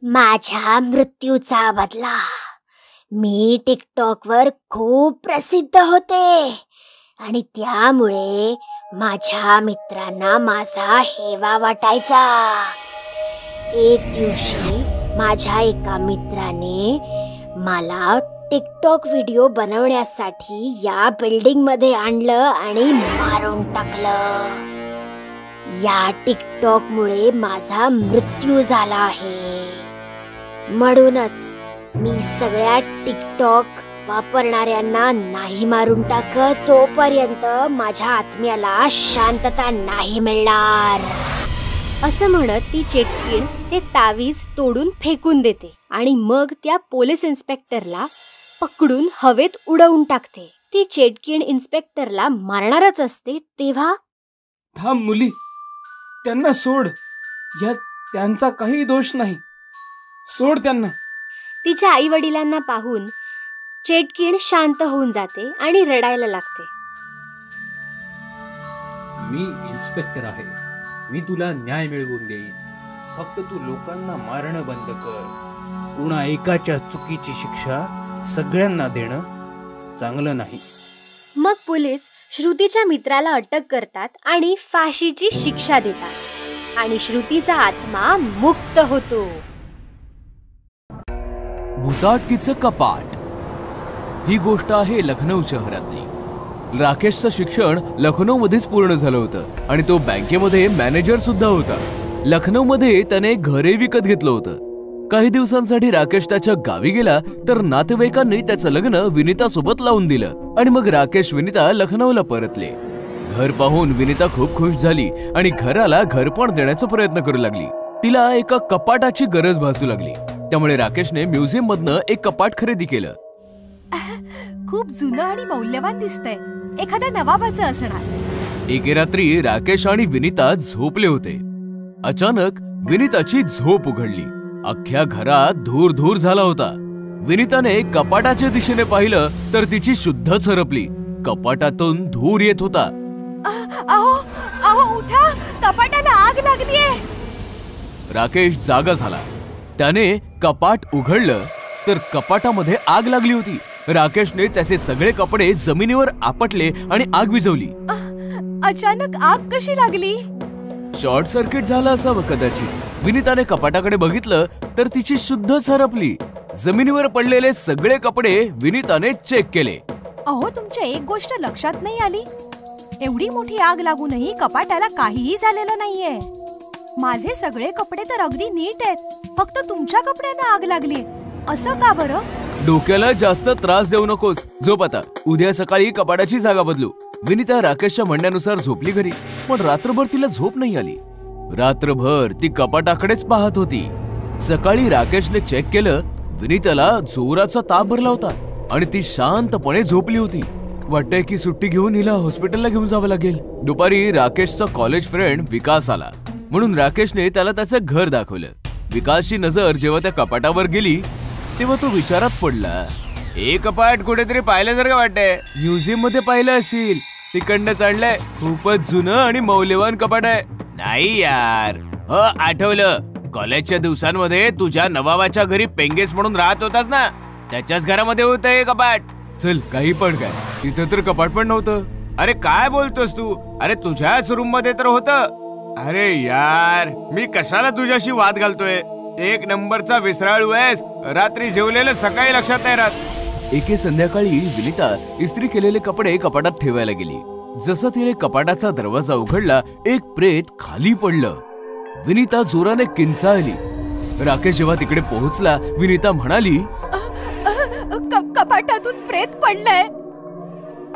माझ्या मृत्यूचा बदला. मी टिकटॉकवर खूप प्रसिद्ध होते आणि त्यामुळे माझ्या मित्रांना माझा हेवा वाटायचा. एक दिवशी माझ्या एका मित्राने मला टिकटॉक व्हिडिओ बनवण्यासाठी या बिल्डिंग मध्ये आणलं आणि मारून टाकलं. या टिकटॉक मुळे माझा मृत्यू झाला आहे. म्हणूनच मी सगळ्या टिकटॉक वापरणाऱ्यांना नाही मारून टाकत तोपर्यंत माझ्या आत्म्याला शांतता नाही मिळणार. असं म्हणत ती चेटकीण ते तावीज तोडून फेकून देते आणि मग त्या पोलीस इन्स्पेक्टरला पकडून हवेत उडवून टाकते. ती चेटकीण इन्स्पेक्टरला मारणारच असते तेव्हा, थांब मुली, त्यांना सोड, यात त्यांचा काही दोष नाही, सोड त्यांना. तिच्या आई वडिलांना पाहून चेटकीण शांत होऊन जाते आणि रडायला लागते. मी इन्स्पेक्टर आहे, मी तुला न्याय मिळवून देईन. फक्त तू लोकांना मारणं बंद कर. कुणा एकाच्या चुकीची शिक्षा सगळ्यांना देणं चांगलं नाही. मग पोलीस श्रुतीच्या मित्राला अटक करतात आणि फाशीची शिक्षा देतात आणि श्रुतीचा आत्मा मुक्त होतो. भुताटकीचं कपाट ही गोष्ट आहे लखनौ शहरातली. राकेशचं शिक्षण लखनौमध्येच पूर्ण झालं होतं आणि तो बँकेमध्ये मॅनेजर सुद्धा होता. लखनौमध्ये त्याने घरे विकत घेतलं होतं. काही दिवसांसाठी राकेश त्याच्या गावी गेला तर नातेवाईकांनी त्याचं लग्न विनीता सोबत लावून दिलं आणि मग राकेश विनीता लखनौला परतले. घर पाहून विनीता खूप खुश झाली आणि घराला घरपण देण्याचा प्रयत्न करू लागली. तिला एका कपाटाची गरज भासू लागली, त्यामुळे राकेशने म्युझियम मधनं एक कपाट खरेदी केलं. खूप जुनं आणि मौल्यवान दिसतंय, एखाद्या नवाबाचं असणार. एके रात्री राकेश आणि विनीता झोपले होते. अचानक विनीताची झोप उघडली. अख्ख्या घरात धूर धूर झाला होता. विनीताने कपाटाच्या दिशेने पाहिलं तर तिची शुद्ध सरपली. कपाटातून धूर येत होता. अहो अहो उठा, कपाटाला आग लागलीये. राकेश जागा झाला. त्याने कपाट उघडलं तर कपाटामध्ये आग लागली होती. राकेशने त्याचे सगळे कपडे जमिनीवर आपटले आणि आग विझवली. अचानक आग कशी लागली? शॉर्ट सर्किट झालं असावं कदाचित. विनीताने कपाटाकडे बघितलं तर तिची शुद्ध सरपली. जमिनीवर पडलेले सगळे कपडे विनीताने चेक केले. अहो, तुमच्या एक गोष्ट लक्षात नाही आली? एवढी मोठी आग लागूनही कपाटाला काहीही झालेलं नाहीये. माझे सगळे कपडे तर अगदी नीट आहेत, फक्त तुमच्या कपड्यांना आग लागली. असं का बरं? डोक्याला जास्त त्रास देऊ नकोस. झोप आता. उद्या सकाळी कपाटाची जागा बदलू. विनीता राकेशच्या म्हणण्यानुसार झोपली घरी, पण रात्रभर तिला झोप नाही आली. रात्रभर ती कपाटाकडेच पाहत होती. सकाळी राकेशने चेक केलं, विनीताला जोराचा ताप भरला होता आणि ती शांतपणे झोपली होती. वाटतंय की सुट्टी घेऊन हिला हॉस्पिटलला घेऊन जावं लागेल. दुपारी राकेशचा कॉलेज फ्रेंड विकास आला, म्हणून राकेशने त्याला त्याचं घर दाखवलं. विकासची नजर जेव्हा त्या कपाटावर गेली तेव्हा तो विचारात पडला. हे कपाट कुठेतरी पाहिल्यासारखं वाटतंय. म्युझियम मध्ये पाहिलं असेल. तिकडनं चढलंय. खूपच जुनं आणि मौल्यवान कपाट आहे. नाही यार, आठवलं. कॉलेजच्या दिवसांमध्ये तुझ्या नवाबाच्या घरी पेंगेस म्हणून राहत होतास ना, त्याच्याच घरामध्ये होतं हे कपाट. चल, काही पण काय, तिथं तर कपाट पण नव्हतं. अरे काय बोलतोस तू? अरे तुझ्याच रूम मध्ये तर होतं. अरे यार, मी कशाला तुझ्याशी वाद घालतोय? एक नंबरचा विसराळू आहेस. रात्री जेवलेलं सकाळी लक्षात नाही राहत. एके संध्याकाळी विनीता इस्त्री केलेले कपडे कपाटात ठेवायला गेली. जसं तिने कपाटाचा दरवाजा उघडला, एक प्रेत खाली पडलं. विनीता जोराने किंचाळली. राकेश जेव्हा तिकडे पोहोचला, विनीता म्हणाली, कपाटातून प्रेत पडलंय.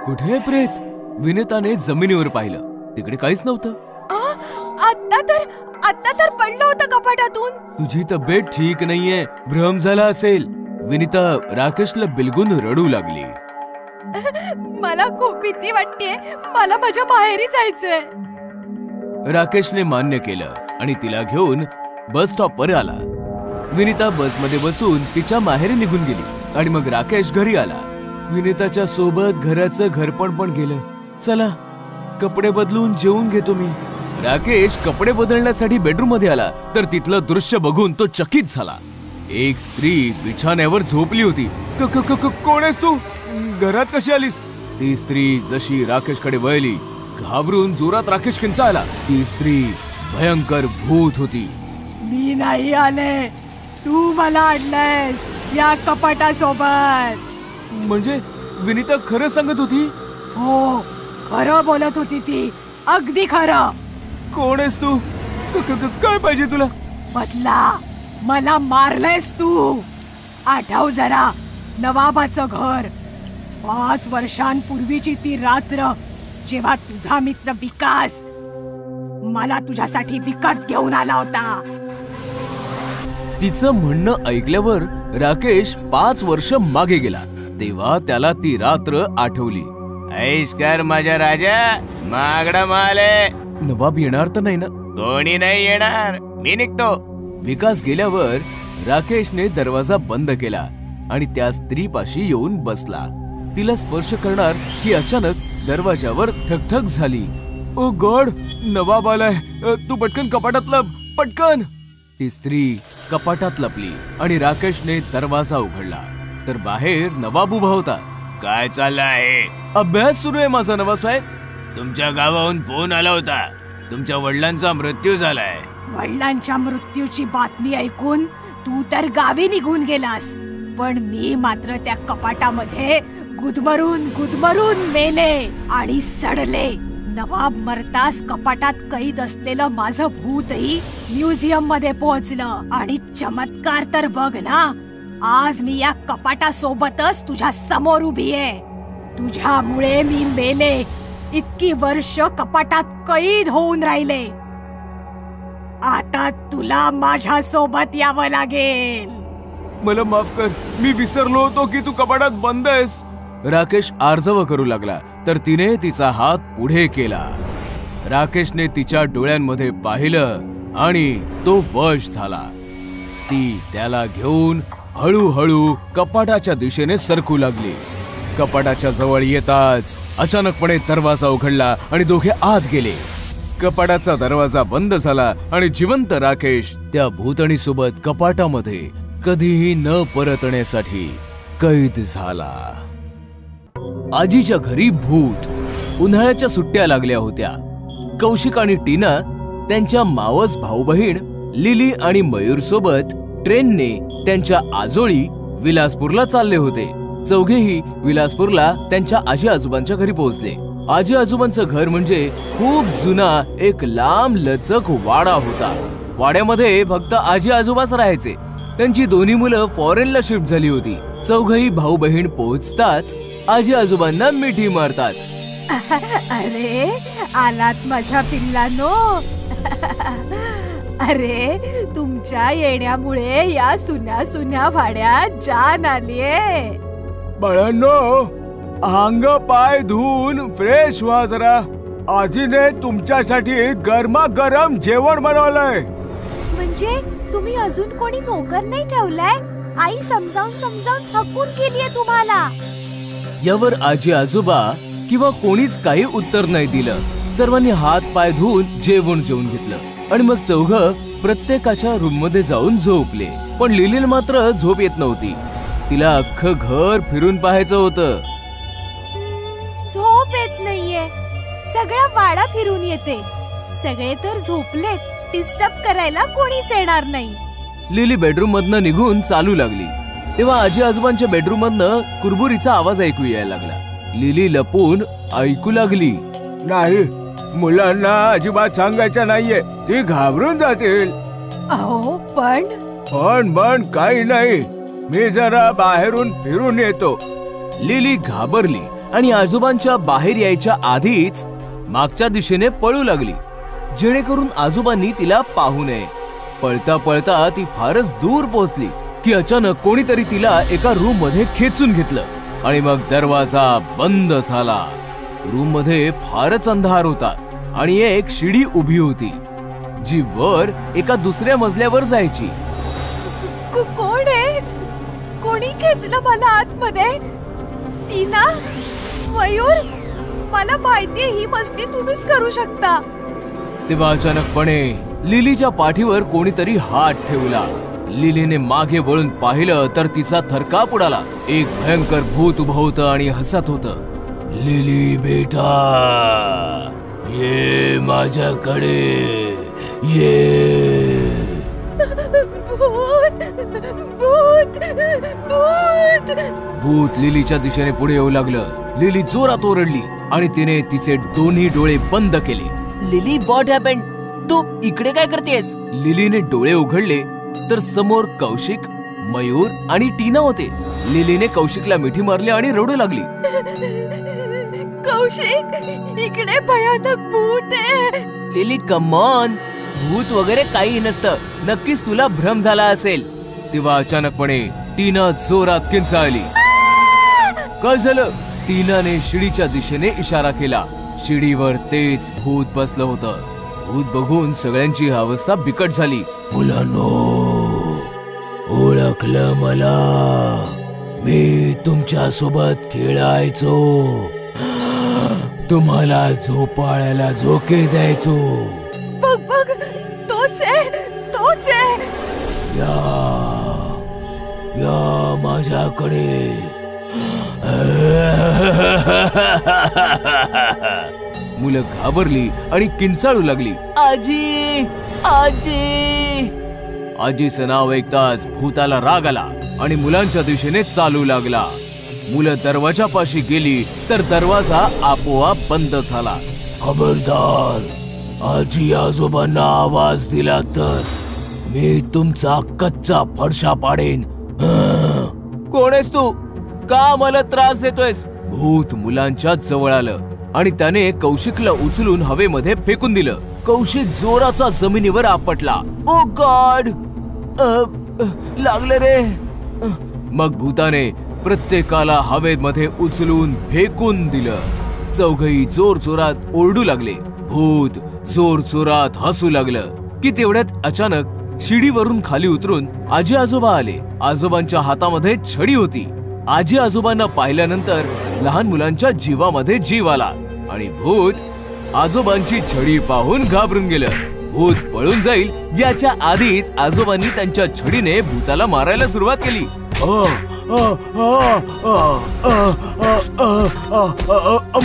कुठे प्रेत? विनीताने जमिनीवर पाहिलं. तिकडे काहीच नव्हतं. आता तर पडलं होतं कपाटातून. तुझी तब्येत ठीक नाहीये, भ्रम झाला असेल. विनीता राकेशला बिलगून रडू लागली. मला खूप भीती वाटतेय. मला माझ्या माहेरी जायचंय. राकेशने मान्य केलं आणि तिला घेऊन बस स्टॉपवर आला. विनीता बसमध्ये बसून तिच्या माहेरी निघून गेली आणि मग राकेश घरी आला. विनीताच्या सोबत घराचं घरपण पण गेलं. चला, कपडे बदलून जेवून घेतो मी. राकेश कपडे बदलण्यासाठी बेडरूम मध्ये आला तर तिथलं दृश्य बघून तो चकित झाला. एक स्त्री बिछाण्यावर झोपली होती. कोण आहेस तू? घरात कशी आलीस? ती स्त्री जशी राकेशकडे वळली, घाबरून जोरात राकेश किंचाळला. ती स्त्री भयंकर भूत होती. मी नाही आले, तू मला आणलंयस या कपाटासोबत. म्हणजे विनीता खरं सांगत होती? हो, खरं बोलत होती ती, अगदी खरं. कोण आहेस तू? काय पाहिजे तुला? बदला. मला मारलंयस तू. आठव जरा नवाबाचं घर. 5 वर्षांपूर्वीची ती रात्र, जेव्हा तुझा मित्र विकास मला तुझ्यासाठी विकत घेऊन आला होता. तिचं म्हणणं ऐकल्यावर राकेश 5 वर्ष मागे गेला. तेव्हा त्याला ती रात्र आठवली. ऐशकर माझ्या राजा, मागडा माल आहे. नवाब येणार तर नाही ना? कोणी नाही येणार, मी निघतो. विकास गेल्यावर राकेशने दरवाजा बंद केला आणि त्या स्त्रीपाशी येऊन बसला. तिला स्पर्श करणार की अचानक दरवाजावर ठकठक झाली. ओ गॉड, नवाब आलाय. तू पटकन कपाटात लप, पटकन. ती स्त्री कपाटात लपली आणि राकेशने दरवाजा उघडला तर बाहेर नवाब उभा होता. काय चाललं आहे? अभ्यास सुरू आहे माझा नवाब साहेब. तुमच्या गावाहून फोन आला होता. तुमच्या वडिलांचा मृत्यू झालाय. वडिलांच्या मृत्यूची बातमी ऐकून तू तर गावी निघून गेलास, पण मी मात्र त्या कपाटामध्ये गुदमरून मेले आणि सडले. नवाब मरतास कपाटात कैद असलेलं माझं भूतही म्युझियम मध्ये पोहोचलं. आणि चमत्कार तर बघ ना, आज मी या कपाटासोबतच तुझ्या समोर उभी आहे. तुझ्यामुळे मी मेले. इतकी वर्ष कपाटात कैद होऊन राहिले. आता तुला माझ्या सोबत यावं लागेल. मला माफ कर, मी विसरलो होतो की तू कपाटात बंद आहेस. राकेश आर्जव करू लागला तर तिने तिचा हात पुढे केला. राकेशने तिच्या डोळ्यांमध्ये पाहिलं आणि तो वश झाला. ती त्याला घेऊन हळूहळू कपाटाच्या दिशेने सरकू लागली. कपाटाच्या जवळ येताच अचानकपणे दरवाजा उघडला आणि दोघे आत गेले. कपाटाचा दरवाजा बंद झाला आणि जिवंत राकेश त्या भूतणीसोबत कपाटामध्ये कधीही न परतण्यासाठी कैद झाला. आजीच्या घरी भूत. उन्हाळ्याच्या सुट्ट्या लागल्या होत्या. कौशिक आणि टीना त्यांच्या मावस भाऊ बहीण लिली आणि मयूर सोबत ट्रेनने त्यांच्या आजोळी विलासपूरला चालले होते. चौघेही विलासपूरला त्यांच्या आजी आजोबांच्या घरी पोहोचले. आजी आजोबांचं घर म्हणजे खूप जुना एक लांब लचक वाडा होता. वाड्यामध्ये फक्त आजी आजोबाच राहायचे. त्यांची दोन्ही मुलं फॉरेनला शिफ्ट झाली होती. चौघही भाऊ बहीण पोहोचताच आजी आजोबांना मिठी मारतात. अरे आलात माझ्या पिल्लांनो. अरे तुमच्या येण्यामुळे या सुन्या सुन्या भाड्यात जान आलीये. बाळांनो, अंग पाय धुवून फ्रेश व्हा जरा. आजीने तुमच्यासाठी गरमागरम जेवण बनवलंय. म्हणजे तुम्ही अजून कोणी नोकर नाही ठेवलाय? आई समजावून समजावून थकून गेलीये तुम्हाला. यावर आजी आजोबा किंवा कोणीच काही उत्तर नाही दिलं. सर्वांनी हात पाय धुवून जेवण जेवून घेतलं आणि मग चौघं प्रत्येकाच्या रूम मध्ये जाऊन झोपले. पण लिलीला मात्र झोप येत नव्हती. तिला अख्खं घर फिरून पाहायचं होतं. झोप येत नाहीये. सगळा वाडा फिरून येते. सगळे तर झोपलेत. डिस्टर्ब करायला कोणीच येणार नाही. लिली बेडरूम मधनं निघून चालू लागली. तेव्हा आजी आजोबांच्या बेडरूम मधनं कुरबुरीचा आवाज ऐकू यायला लागला. लिली लपून ऐकू लागली. नाही, मुलांना अजिबात सांगायचं नाहीये, ती घाबरून जातील. अहो पण काही नाही, मी जरा बाहेरून फिरून येतो. लिली घाबरली आणि आजोबांच्या बाहेर यायच्या आधीच मागच्या दिशेने पळू लागली, जेणेकरून आजोबांनी तिला पाहू नये. पळता पळता ती फारच दूर पोहोचली की अचानक कोणीतरी तिला एका रूम मध्ये खेचून घेतलं आणि मग दरवाजा बंद झाला. रूम मध्ये फारच अंधार होता आणि एक शिडी उभी होती जी वर एका दुसऱ्या मजल्यावर जायची. कोण आहे? कोणी खेचलं मला आतमध्ये? टीना, मयूर, मला माहितीये ही मस्ती तुम्हीच करू शकता. तेव्हा अचानकपणे लिलीच्या पाठीवर कोणीतरी हात ठेवला. लिलीने मागे वळून पाहिलं तर तिचा थरकाप उडाला. एक भयंकर भूत उभं होतं आणि हसत होतं. लिली बेटा, ये माझ्याकडे ये. भूत लिलीच्या दिशेने पुढे येऊ लागलं. लिली जोरात ओरडली आणि तिने तिचे दोन्ही डोळे बंद केले. Lily, what happened? तू इकडे काय करतेस? लिलीने डोळे उघडले तर समोर कौशिक, मयूर आणि टीना होते. लिलीने कौशिकला मिठी मारली आणि रडू लागली. कौशिक, इकडे भयानक भूत आहे. लिली, कम ऑन, भूत वगैरे काही नसतं. नक्कीच तुला भ्रम झाला असेल. तेव्हा अचानकपणे टीना जोरात किंचाळली. काय झालं? टीनाने शिडीच्या दिशेने इशारा केला. शिडीवर तेच भूत बसलं होतं. भूत बघून सगळ्यांची अवस्था बिकट झाली. मुलांनो, ओळखलं मला? मी तुमच्या सोबत खेळायचो, तुम्हाला झोपाळ्याला झोके द्यायचो. बघ, तोच आहे. या माझ्याकडे. मुलं घाबरली आणि किंचाळू लागली. आजी, आजी. आजीचं नाव ऐकताच भूताला राग आला आणि मुलांच्या दिशेने चालू लागला. मुलं दरवाजापाशी गेली तर दरवाजा आपोआप बंद झाला. खबरदार, आजी आजोबांना आवाज दिला तर मी तुमचा कच्चा फडशा पाडेन. कोण आहेस तू? का मला त्रास देतोयस? भूत मुलांच्या जवळ आलं आणि त्याने कौशिकला उचलून हवेमध्ये फेकून दिलं. कौशिक जोराचा जमिनीवर आपटला. ओ गॉड, लागलं रे. मग भूताने प्रत्येकाला हवेमध्ये उचलून फेकून दिलं. चौघही जोर जोरात ओरडू लागले. भूत जोर जोरात हसू लागलं की तेवढ्यात अचानक शिडीवरून खाली उतरून आजी आजोबा आले. आजोबांच्या हातामध्ये छडी होती. आजी आजोबांना पाहिल्यानंतर लहान मुलांच्या जीवामध्ये जीव आला आणि भूत आजोबांची छडी पाहून घाबरून गेलं. भूत पळून जाईल याच्या आधीच आजोबांनी त्यांच्या छडीने भूताला मारायला सुरुवात केली.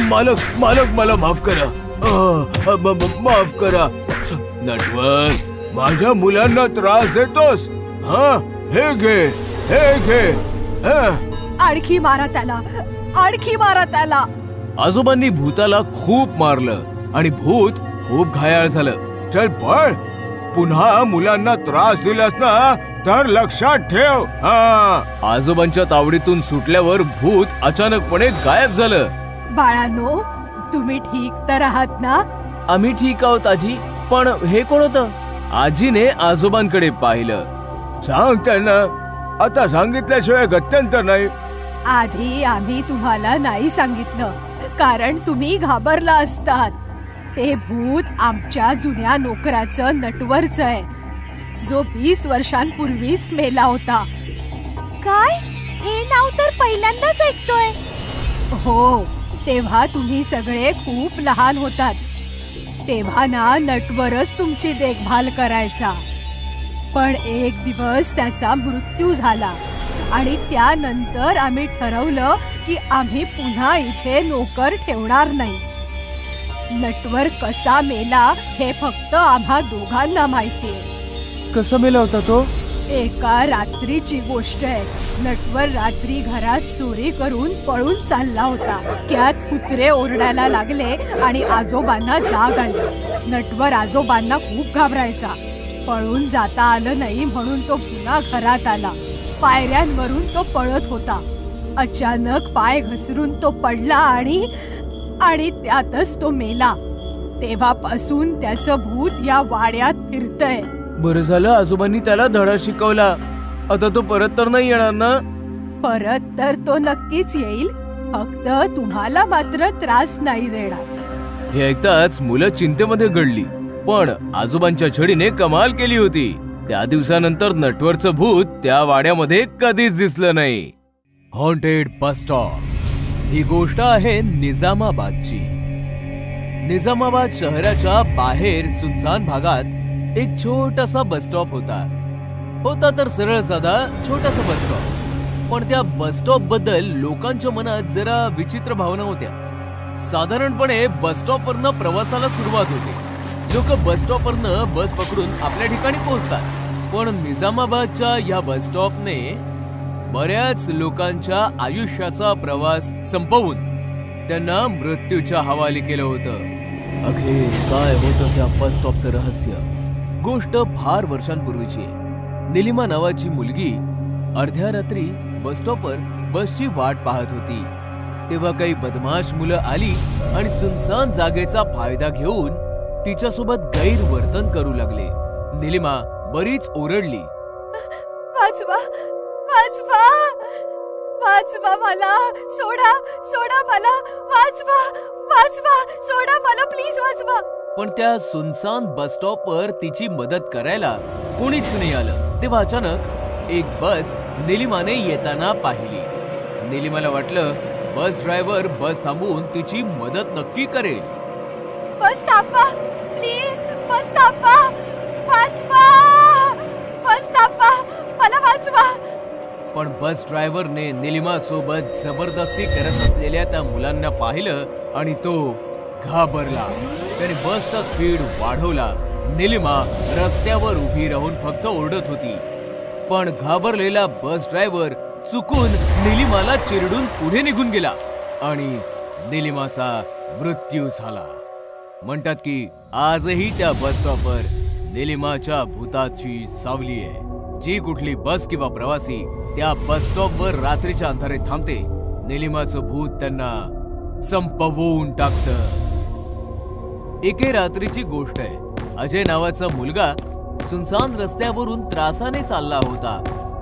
मालक, मला माफ करा. माफ करा. नटवर, माझ्या मुलांना त्रास देतोस? हे घे. आणखी मारा त्याला, आणखी मारा त्याला. आजोबांनी भूताला खूप मारलं आणि भूत खूप घायाळ झालं. चल पळ, पुन्हा मुलांना त्रास दिलास ना तर लक्षात ठेव. आजोबांच्या तावडीतून सुटल्यावर भूत अचानकपणे गायब झालं. बाळांनो, तुम्ही ठीक तर आहात ना? आम्ही ठीक आहोत आजी, पण हे कोण होतं? आजीने आजोबांकडे पाहिलं. सांग त्यांना, आता सांगितल्याशिवाय गत्यंतर नाही. आधी आम्ही तुम्हाला नाही सांगितलं कारण तुम्ही घाबरला असतात. ते भूत आमच्या जुन्या नोकराचं नटवरच आहे, जो 20 वर्षांपूर्वीच मेला होता. काय? हे नाव तर पहिल्यांदाच ऐकतोय. हो, तेव्हा तुम्ही सगळे खूप लहान होतात. तेव्हा ना नटवरच तुमची देखभाल करायचा. पण एक दिवस त्याचा मृत्यू झाला आणि त्यानंतर आम्ही ठरवलं की आम्ही पुन्हा इथे नोकर ठेवणार नाही. नटवर कसा मेला हे फक्त आम्हा दोघांना माहितीये. कसा मेला होता तो? एका रात्रीची गोष्ट आहे. नटवर रात्री घरात चोरी करून पळून चालला होता. त्यात कुत्रे ओरडायला लागले आणि आजोबांना जाग आली. नटवर आजोबांना खूप घाबरायचा. पळून जाता आलं नाही म्हणून तो पुन्हा घरात आला. पायऱ्यांवरून तो पळत होता. अचानक पाय घसरून तो पडला आणि त्यातच तो मेला. तेव्हापासून त्याचं भूत या वाड्यात फिरतय. बरं झालं आजोबांनी त्याला धडा शिकवला. आता तो परत तर नाही येणार ना? परत तर तो नक्कीच येईल, फक्त तुम्हाला मात्र त्रास नाही देणार. हे ऐकताच मुलं चिंतेमध्ये गडली. पण आजोबांच्या छडीने कमाल केली होती. त्या दिवसानंतर नटवरचं भूत त्या वाड्यामध्ये कधीच दिसलं नाही. हॉन्टेड बस स्टॉप ही गोष्ट आहे निजामाबादची. निजामाबाद शहराच्या बाहेर सुनसान भागात एक छोटासा बस स्टॉप होता तर सरळ साधा छोटासा बस स्टॉप. पण त्या बस स्टॉप बद्दल लोकांच्या मनात जरा विचित्र भावना होत्या. साधारणपणे बस स्टॉप वरनं प्रवासाला सुरुवात होते. लोक बस स्टॉप वरनं बस पकडून आपल्या ठिकाणी पोहोचतात. पण निजामाबादच्या या बस स्टॉपने बऱ्याच लोकांच्या आयुष्याचा प्रवास संपवून त्यांना मृत्यूच्या हवाली केलं होतं. अखेर काय होतं त्या बस स्टॉपचं रहस्य? गोष्ट फार वर्षांपूर्वीची आहे. निलिमा नावाची मुलगी अर्ध्या रात्री बस स्टॉपवर बसची वाट पाहत होती. तेव्हा काही बदमाश मुलं आली आणि सुनसान जागेचा फायदा घेऊन तिच्यासोबत गैरवर्तन करू लागले. निलिमा बरीच ओरडली. वाचवा, वाचवा, वाचवा मला, सोडा, सोडा मला, वाचवा, वाचवा, सोडा मला, प्लीज वाचवा. पण त्या सुनसान बस स्टॉपवर तिची मदत करायला कोणीच नाही आलं. तेव्हा अचानक एक बस निलिमाने येताना पाहिली. निलिमाला वाटलं बस ड्रायव्हर बस थांबवून तिची मदत नक्की करेल. बस थांबवा, प्लीज बस थांबवा, वाचवा, बस थांबवा, मला वाचवा. पण बस ड्रायव्हरने निलिमा सोबत जबरदस्ती करत असलेल्या त्या मुलांना पाहिलं आणि तो घाबरला. त्याने बसचा स्पीड वाढवला. निलिमा रस्त्यावर उभी राहून फक्त ओरडत होती. पण घाबरलेला बस ड्रायव्हर चुकून निलिमाला चिरडून पुढे निघून गेला आणि निलिमाचा मृत्यू झाला. म्हणतात की आजही त्या बस स्टॉपवर निलिमाच्या भूताची सावली आहे. जी कुठली बस किंवा प्रवासी त्या बस स्टॉपवर रात्रीच्या अंधारात थांबते, निलिमाचं भूत त्यांना संपवून टाकतं. एके रात्रीची गोष्ट आहे. अजय नावाचा मुलगा सुनसान रस्त्यावरून त्रासाने चालला होता.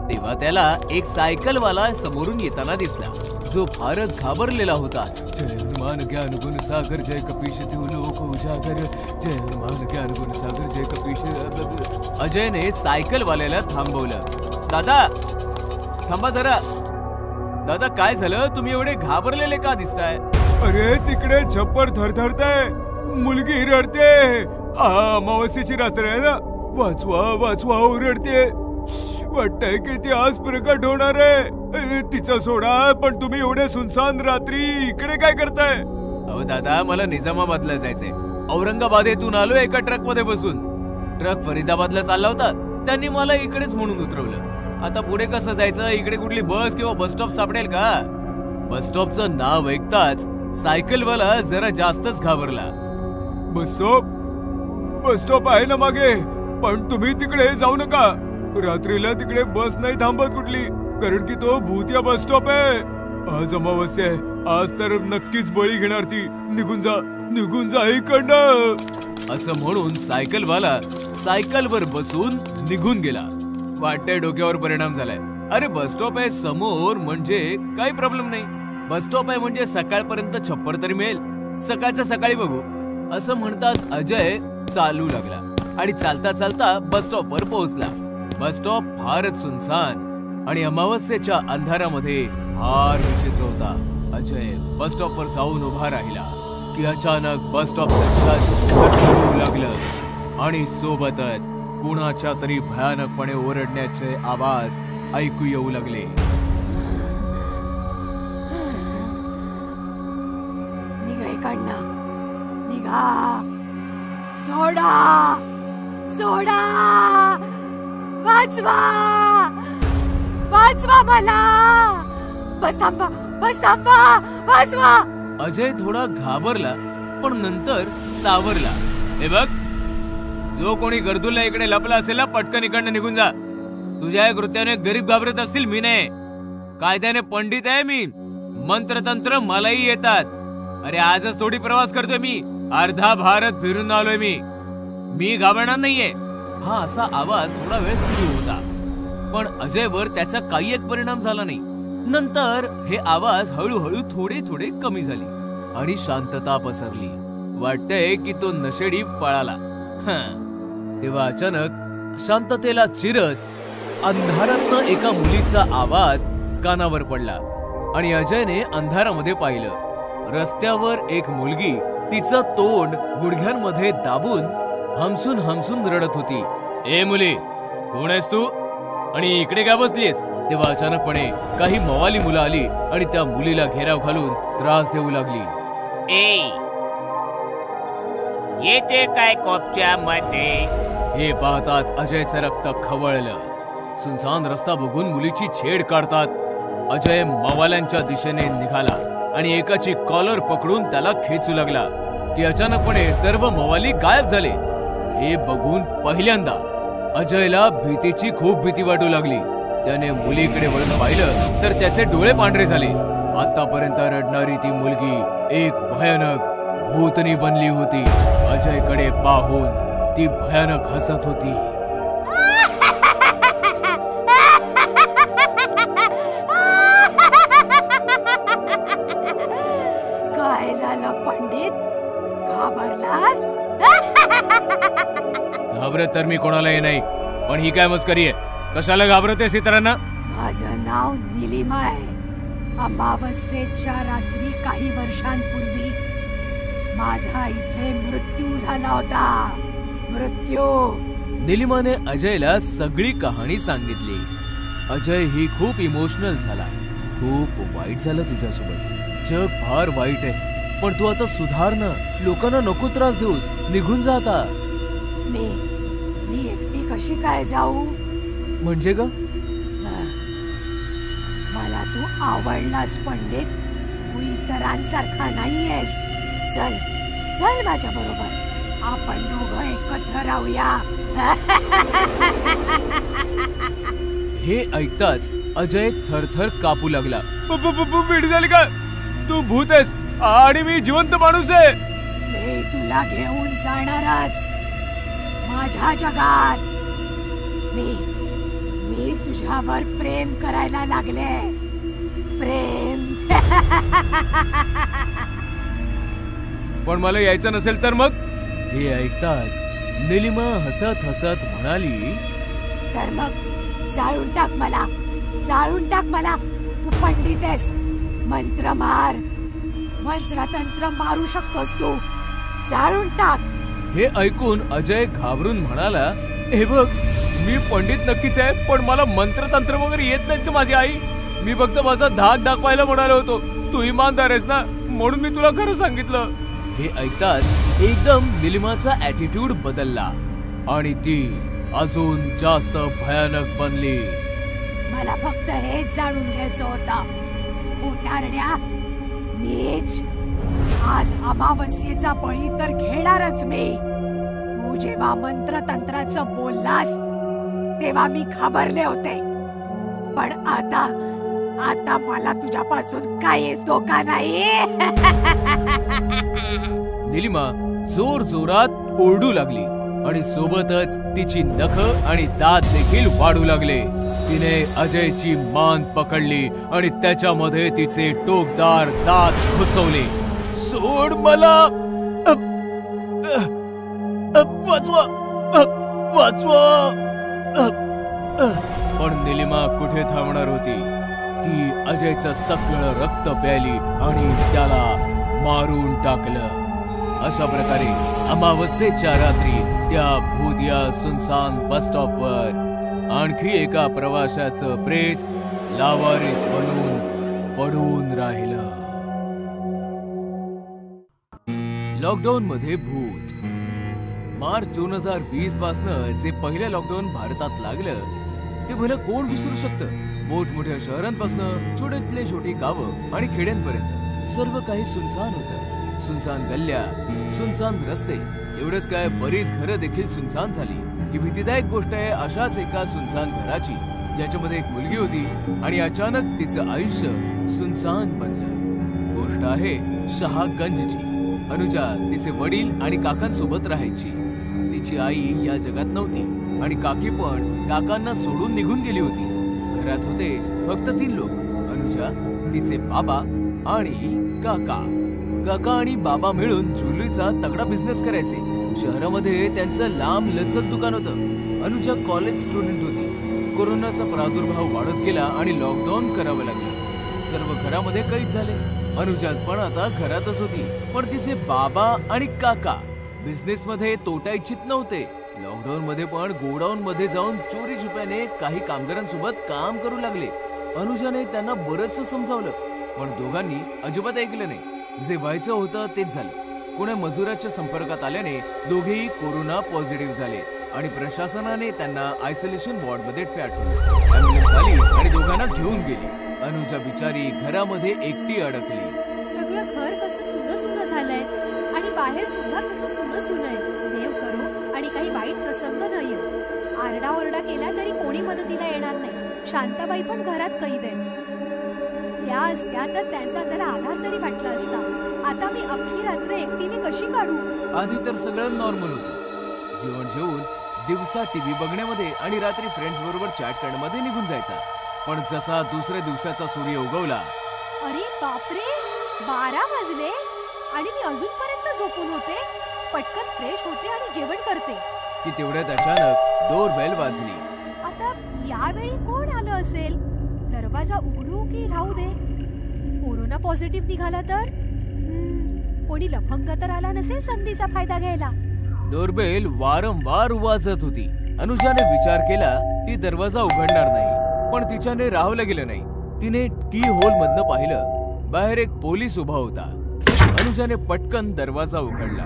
तेव्हा त्याला एक सायकलवाला समोरून येताना दिसला, जो फारच घाबरलेला होता. जय हनुमान ज्ञान गुण सागर जय कपीश देव लोक उजागर, जय हनुमान ज्ञान गुण सागर जय कपीश. अजयने सायकलवाल्याला थांबवलं. दादा थांबा जरा. दादा काय झालं? तुम्ही एवढे घाबरलेले का दिसताय? अरे तिकडे छप्पर थरथरतय, मुलगी रडते. अमावस्येची रात्र आहे ना. वाचवा वाचवा ओरडते. वाटतंय की ती आज प्रकट होणार आहे. तिचा सोडा, पण तुम्ही एवढे सुनसान रात्री इकडे काय करताय? अहो दादा, मला निजामाबादला जायचंय. औरंगाबादेतून आलो एका ट्रक मध्ये बसून. ट्रक फरीदाबादला चालला होता. त्यांनी मला इकडेच म्हणून उतरवलं. आता पुढे कसं जायचं? इकडे कुठली बस किंवा बस स्टॉप सापडेल का? बस स्टॉपचं नाव ऐकताच सायकलवाला जरा जास्तच घाबरला. बस स्टॉप आहे ना मागे, पण तुम्ही तिकडे जाऊ नका. रात्रीला तिकडे बस नाही थांबत कुठली, कारण की तो भूतिया बस स्टॉप आहे. आज अमावस्या आहे, आज तर नक्कीच बळी घेणार ती. निघून जा इकडनं. असं म्हणून सायकलवाला सायकलवर बसून निघून गेला. वाटतंय डोक्यावर परिणाम झालाय. अरे बस स्टॉप आहे समोर म्हणजे काही प्रॉब्लेम नाही. बस स्टॉप आहे म्हणजे सकाळपर्यंत छप्पर तरी मिळेल. सकाळच्या सकाळी बघू. असं म्हणताच अजय चालू लागला आणि चालता चालता बस स्टॉपवर पोहोचला. बस स्टॉप फारच सुनसान आणि अमावस्येच्या अंधारामध्ये फार विचित्र होता. अजय बस स्टॉपवर जाऊन उभा राहिला की अचानक बस स्टॉपचं लागलं आणि सोबतच कुणाच्या तरी भयानकपणे ओरडण्याचे आवाज ऐकू येऊ लागले. निघा इकडनं, निघा. सोडा, वाचवा मला. बस थांबा, वाचवा. अजय थोडा घाबरला पण नंतर सावरला. हे बघ, जो कोणी गर्दूला इकडे लपला असेल ना, पटकन इकडनं निघून जा. तुझ्या कृत्याने गरीब घाबरत असतील, मी नाही. कायद्याने पंडित आहे मी. मंत्रतंत्र मलाही येतात. अरे आजच थोडी प्रवास करतोय मी, अर्धा भारत फिरून आलोय मी घाबरणार नाहीये. हा असा आवाज थोडा वेळ सुरू होता पण अजयवर त्याचा काही एक परिणाम झाला नाही. नंतर हे आवाज हळूहळू थोडे कमी झाली आणि शांतता पसरली. वाटतंय की तो नशेडी पळाला. तेव्हा अचानक शांततेला चिरत अंधारातनं एका मुलीचा आवाज कानावर पडला आणि अजयने अंधारामध्ये पाहिलं. रस्त्यावर एक मुलगी तिचं तोंड गुडघ्यांमध्ये दाबून हमसून रडत होती. ए मुली, कोण आहेस तू आणि इकडे का बसलीस? तेव्हा अचानकपणे काही मवाली मुलं आली आणि त्या मुलीला घेराव घालून त्रास देऊ लागली. येते काय कोपच्या मध्ये? हे पाहताच अजयचं रक्त खवळलं. सुनसान रस्ता बघून मुलीची छेड काढतात. अजय मवाल्यांच्या दिशेने निघाला आणि एकाची कॉलर पकडून त्याला खेचू लागला की अचानकपणे सर्व मवाली गायब झाले. हे बघून पहिल्यांदा अजयला भीतीची खूप भीती वाटू लागली. त्याने मुलीकडे वळून पाहिलं तर त्याचे डोळे पांढरे झाले. आतापर्यंत रडणारी ती मुलगी एक भयानक भूतनी बनली होती. अजयकडे पाहून ती भयानक हसत होती. काय झालं पंडित, घाबरलास? घाबरत तर मी कोणालाही नाही, पण ही काय मस्करी आहे? कशाला घाबरतेस इतरांना? माझं नाव निलिमा आहे. अमावस्येच्या रात्री काही वर्षांपूर्वी माझा इथे मृत्यू झाला होता. निलिमाने अजयला सगळी कहाणी सांगितली. अजय ही खूप इमोशनल झाला. खूप वाईट झालं तुझ्यासोबत. जग फार वाईट आहे, पण तू आता सुधार ना. लोकांना नको त्रास देऊस. निघून जा आता. मी एकटी कशी काय जाऊ? म्हणजे ग? मला तू आवडलास पंडित. तू इतरांसारखा नाहीयेस. चल माझ्या बरोबर. आपण दोघं एकत्र राहूया. हे ऐकताच अजय थरथर कापू लागला. वेडी झाली का? तू भूत आहेस आणि मी जिवंत माणूस आहे. मी तुला घेऊन जाणारच माझ्या जगात. मी तुझ्यावर प्रेम करायला लागले. प्रेम. पण मला यायचं नसेल तर मग? हे ऐकताच निलिमा हसत म्हणाली, तर मग जाळून टाक मला. तू पंडित आहेस. मंत्र मार. मंत्रतंत्र मारू शकतोस तू. जाळून टाक. हे ऐकून अजय घाबरून म्हणाला, हे बघ, मी पंडित नक्कीच आहे, पण मला मंत्रतंत्र वगैरे येत नाहीत का माझी आई? मी फक्त माझा धाक दाखवायला म्हणालो होतो. तू इमानदार आहेस ना, म्हणून मी तुला खरं सांगितलं. हे ऐकताच एकदम निलिमाचा ॲटिट्यूड बदलला आणि ती अजून जास्त भयानक बनली. मला फक्त हेच जाणून घ्यायचं होतं, खोटारड्या, नीच, आज अमावस्येचा बळी तर घेणारच मी. तू जेव्हा मंत्रतंत्राचं बोललास तेव्हा मी घाबरले होते, पण आता मला तुझ्यापासून काहीच धोका नाही. निलिमा जोर जोरात ओरडू लागली आणि सोबतच तिची नख आणि दात देखील वाढू लागले. तिने अजयची मान पकडली आणि त्याच्यामध्ये तिचे टोकदार दात घुसवले. सोड मला, वाचवा, वाचवा. पण निलिमा कुठे थांबणार होती? ती अजयचं सगळं रक्त प्यायली आणि त्याला मारून टाकलं. अशा प्रकारे अमावस्येच्या रात्री त्या भूतिया सुनसान बस स्टॉपवर आणखी एका प्रवाशाचं प्रेत लावारिस बनून पडून राहिलं. लॉकडाऊन मध्ये भूत. मार्च 2020 पासनं जे पहिलं लॉकडाऊन भारतात लागलं ते भलं कोण विसरू शकतं? मोठमोठ्या शहरांपासनं छोट्यातले छोटी गावं आणि खेड्यांपर्यंत सर्व काही सुनसान होतं. सुनसान गल्ल्या, सुनसान रस्ते, एवढंच काय बरीच घरं देखील सुनसान झाली. ही भीतीदायक गोष्ट आहे अशाच एका सुनसान घराची, ज्याच्यामध्ये एक मुलगी होती आणि अचानक तिचं आयुष्य सुनसान बनलं. गोष्ट आहे शहागंजची. अनुजा तिचे वडील आणि काकांसोबत राहायची. तिची आई या जगात नव्हती आणि काकी पण काकांना सोडून निघून गेली होती. घरात होते फक्त 3 लोक, अनुजा, तिचे बाबा आणि काका. काका आणि बाबा मिळून ज्वेलरीचा तगडा बिझनेस करायचे. शहरामध्ये त्यांचं लांब लचक दुकान होतं. अनुजा कॉलेज स्टुडंट होती. कोरोनाचा प्रादुर्भाव वाढत गेला आणि लॉकडाऊन करावं लागलं. सर्व घरामध्ये कैद झाले. अनुजा पण आता घरातच होती, पण तिचे बाबा आणि काका बिझनेस मध्ये तोटा इच्छित नव्हते. लॉकडाऊन मध्ये पण गोडाऊन मध्ये जाऊन चोरी छुप्याने काही कामगारांसोबत काम करू लागले. अनुजाने त्यांना बरंचसं समजावलं, पण दोघांनी अजिबात ऐकलं नाही. जे व्हायचं होतं तेच झालं. कोण्या मजुराच्या संपर्कात आल्याने दोघेही कोरोना पॉझिटिव्ह झाले आणि प्रशासनाने त्यांना आयसोलेशन वॉर्ड मध्ये पाठवलं. ॲम्ब्युलन्स आली आणि दोघांना घेऊन गेली. अनुजा बिचारी घरामध्ये एकटी अडकली. सगळं घर कसं सुनं झालंय आणि बाहेर सुद्धा कसं सुनं आहे. देव करो आणि काही वाईट प्रसंग न येऊ. आरडाओरडा केला तरी कोणी मदतीला येणार नाही. शांताबाई पण घरात कैद आहेत. त्या असत्या तर त्यांचा जरा आधार तरी वाटला असता. आता मी अख्खी रात्र एकटीने कशी काढू? आधी तर सगळं नॉर्मल होतं. जेवण जेवून दिवसा टीव्ही बघण्यामध्ये आणि रात्री फ्रेंड्स बरोबर चॅट करण्यामध्ये निघून जायचा. पण जसा दुसऱ्या दिवसाचा सूर्य उगवला, अरे बापरे, 12 वाजले आणि मी अजूनपर्यंत झोपून होते. पटकन फ्रेश होते आणि जेवण करते की तेवढ्यात अचानक डोरबेल वाजली. आता यावेळी कोण आलं असेल? दरवाजा उघडू की राहू दे? कोरोना पॉझिटिव्ह निघाला तर? कोणी लफंग तर आला नसेल संधीचा फायदा घ्यायला. डोरबेल वारंवार वाजत होती. अनुजाने विचार केला ती दरवाजा उघडणार नाही, पण तिच्याने राहवलं गेलं नाही. तिने की होल मधनं पाहिलं. बाहेर एक पोलीस उभा होता. अनुजाने पटकन दरवाजा उघडला.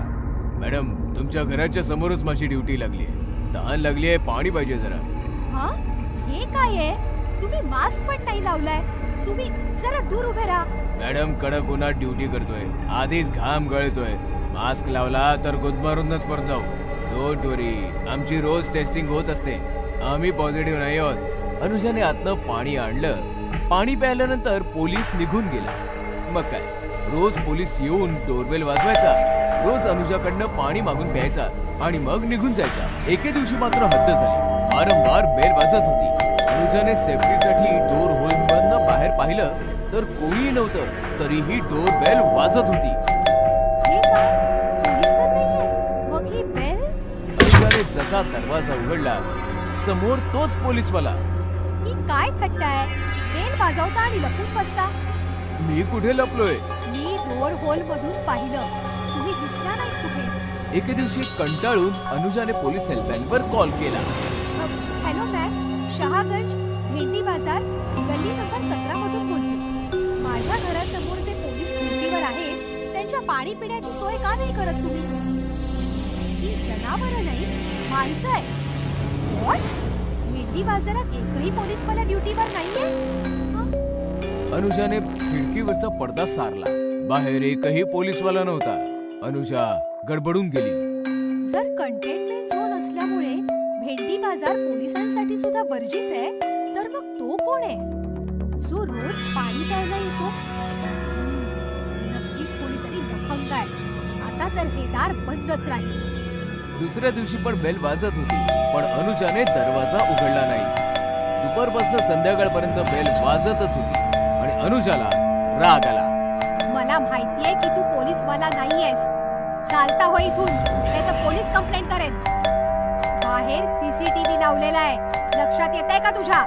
मॅडम, तुमच्या घराच्या समोरच माझी ड्युटी लागली आहे. तहान लागली आहे, पाणी पाहिजे जरा. हा, हे काय आहे? तुम्ही मास्क पण नाही लावलाय. तुम्ही जरा दूर उभे राहा. मॅडम, कडक उन्हात ड्युटी करतोय, आधीच घाम गळतोय. मास्क लावला तर गुदमारूनच परत जाऊ. डोंट वरी, आमची रोज टेस्टिंग होत असते. आम्ही पॉझिटिव्ह नाही आहोत. अनुजाने आतनं पाणी आणलं. पाणी प्यायल्यानंतर पोलीस निघून गेला. मग काय, रोज पोलीस येऊन डोरबेल वाजवायचा, रोज अनुजाकडनं पाणी मागून प्यायचा आणि मग निघून जायचा. एके दिवशी मात्र हद्द झाली. वारंवार बेल वाजत होती. अनुजाने सेफ्टीसाठी डोर होलमधनं बाहेर पाहिलं तर कोणी नव्हतं, तरीही डोर बेल वाजत होती. हे काय? पोलीस तर नाहीये. मग ही बेल? अनुजाने जसा दरवाजा उघडला, समोर तोच पोलीसवाला. ही काय थट्टाय? बेल वाजवता आणि लपून बसता. मी कुठे लपलोय? मी डोर होल मधून पाहिलं. तुम्ही दिसला नाही कुठे. एके दिवशी कंटाळून अनुजाने पोलीस हेल्पलाईनवर कॉल केला. हॅलो मॅम, शहागंज भेंडी बाजार गल्ली नंबर 17 मधून बोलते. माझ्या घरासमोर जे पोलीस ड्युटीवर आहेत त्यांच्या पाणी पिण्याची सोय का नाही करत तुम्ही? ही जनावरं नाही, माणसं आहे. व्हॉट? मी भेंडी बाजारात एकही पोलीस मला ड्युटीवर नाहीये. अनुजाने खिडकीवरचा पडदा सारला. बाहेर एकही पोलीसवाला नव्हता. अनुजा गडबडून गेली. जर कंटेनमेंट झोन असल्यामुळे भेंडी बाजार पोलिसांसाठी सुद्धा वर्जित आहे, तर मग तो कोण आहे जो रोज पाणी प्यायला येतो? नक्कीच कोणीतरी लफंग आहे. आता तर हे दार बंदच राहील. दुसऱ्या दिवशी पण बेल वाजत होती, पण अनुजाने दरवाजा उघडला नाही. दुपारपासून संध्याकाळपर्यंत बेल वाजतच होती आणि अनुजाला राग आला. मला माहितीये की तू पोलीसवाला नाहीयेस. चालता हो इथून, नाही तर पोलीस कंप्लेंट करेन. बाहेर सीसीटीव्ही लावलेला आहे, लक्षात येतंय का तुझ्या?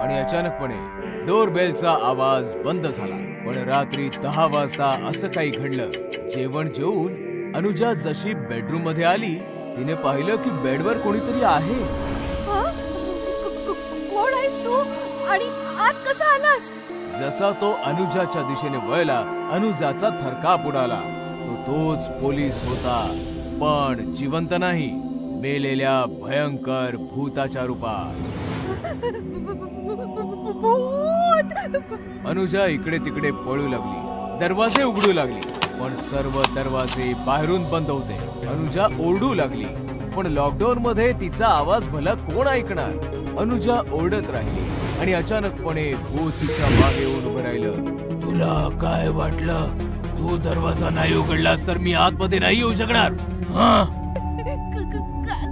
आणि अचानकपणे डोर बेलचा आवाज बंद झाला. पण रात्री 10 वाजता असं काही घडलं. जेवण जेवून अनुजा जशी बेडरूम मध्ये आली, तिने पाहिलं की बेडवर कोणीतरी आहे. कोण आहेस तू आणि आत कसा आलास? जसा तो अनुजाच्या दिशेने वळला, अनुजाचा थरकाप उडाला. तोच पोलीस होता, पण जिवंत नाही, मेलेल्या भयंकर भूताच्या रूपात. अनुजा इकडे तिकडे पळू लागली. दरवाजे उघडू लागली, पण सर्व दरवाजे बाहेरून बंद होते. अनुजा ओरडू लागली, पण लॉकडाऊन मध्ये तिचा आवाज भला कोण ऐकणार? अनुजा ओरडत राहिली आणि अचानकपणे भूत तिच्या मागे येऊन उभं राहिलं. तुला काय वाटलं? तू दरवाजा नाही उघडलास तर मी आतमध्ये नाही येऊ शकणार.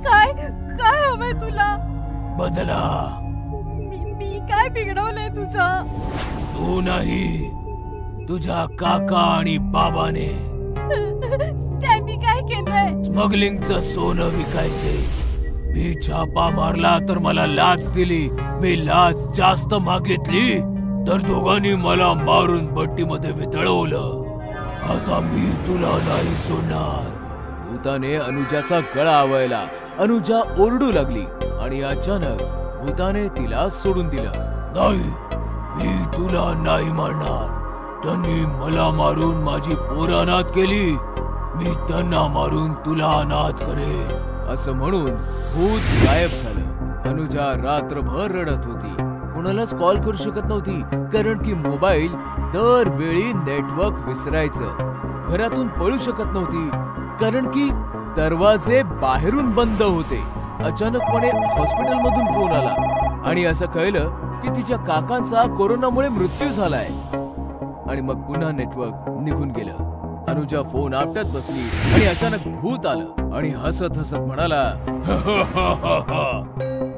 काय काय हवंय तुला? बदला. मी काय बिघडवलंय तुझं? तू नाही, तुझ्या काका आणि बाबाने. त्यांनी काय केलंय? स्मगलिंगचं सोनं विकायचे. मी छापा मारला तर मला लाच दिली. मी लाच जास्त मागितली तर दोघांनी मला मारून भट्टीमध्ये वितळवलं. आता मी तुला नाही सोडणार. भूताने अनुजाचा गळा आवळला. अनुजा ओरडू लागली आणि अचानक भूताने तिला सोडून दिलं. नाही, मी तुला नाही मारणार. त्यांनी मला मारून माझी पोरं अनाथ केली. मी त्यांना मारून तुला अनाथ करेन. असं म्हणून भूत गायब झालं. अनुजा रात्रभर रडत होती. कोणालाच कॉल करू शकत नव्हती, कारण की मोबाईल दरवेळी नेटवर्क विसरायचं. घरातून पळू शकत नव्हती, कारण की दरवाजे बाहेरून बंद होते. अचानकपणे हॉस्पिटलमधून फोन आला आणि असं कळलं की तिच्या काकांचा कोरोनामुळे मृत्यू झालाय. आणि मग पुन्हा नेटवर्क निघून गेलं. अनुजा फोन आपटत बसली आणि अचानक भूत आलं आणि हसत हसत म्हणाला,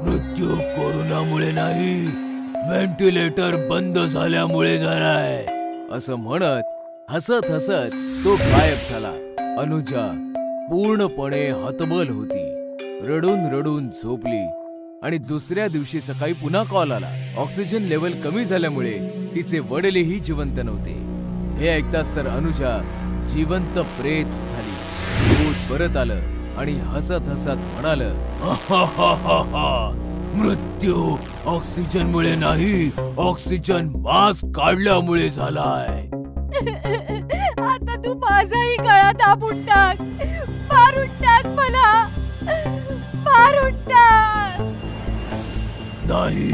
मृत्यू कोरोनामुळे नाही, व्हेंटिलेटर बंद झाल्यामुळे झालाय. असं म्हणत हसत हसत तो गायब झाला. अनुजा पूर्णपणे हतबल होती. रडून रडून झोपली आणि दुसऱ्या दिवशी सकाळी पुन्हा कॉल आला. ऑक्सिजन लेवल कमी झाल्यामुळे तिचे वडीलही जिवंत नव्हते. हे ऐकताच तर अनुजा जिवंत प्रेत झाली. भूत परत आलं आणि हसत हसत म्हणालं, मृत्यू ऑक्सिजनमुळे नाही, ऑक्सिजन मास्क काढल्यामुळे झालाय. आता तू माझाही गळा दाबून टाक, मारून टाक मला, मारून टाक. नाही,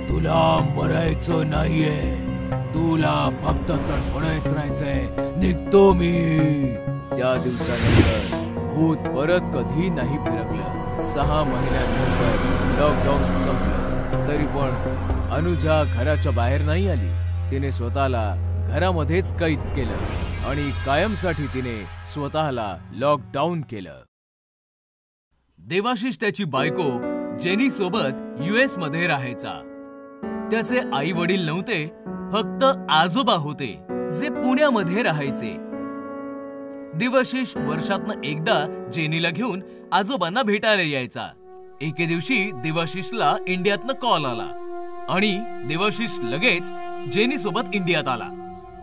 तुला मरायचं नाहीये. तुला फक्त तडफडत राहायचंय. निघतो मी. त्या दिवसानंतर भूत परत कधी नाही फिरकलं. 6 महिन्यांनंतर लॉकडाऊन संपलं. तरी पण अनुजा घराच्या बाहेर नाही आली. तिने स्वतःला घरामध्येच कैद केलं आणि कायमसाठी तिने स्वतःला लॉकडाऊन केलं. देवाशिष त्याची बायको जेनी सोबत US मध्ये राहायचा. त्याचे आई वडील नव्हते, फक्त आजोबा होते जे पुण्यामध्ये राहायचे. देवाशिष वर्षातनं एकदा जेनीला घेऊन आजोबांना भेटायला यायचा. एके दिवशी देवाशिषला इंडियातनं कॉल आला आणि देवाशिष लगेच जेनी सोबत इंडियात आला.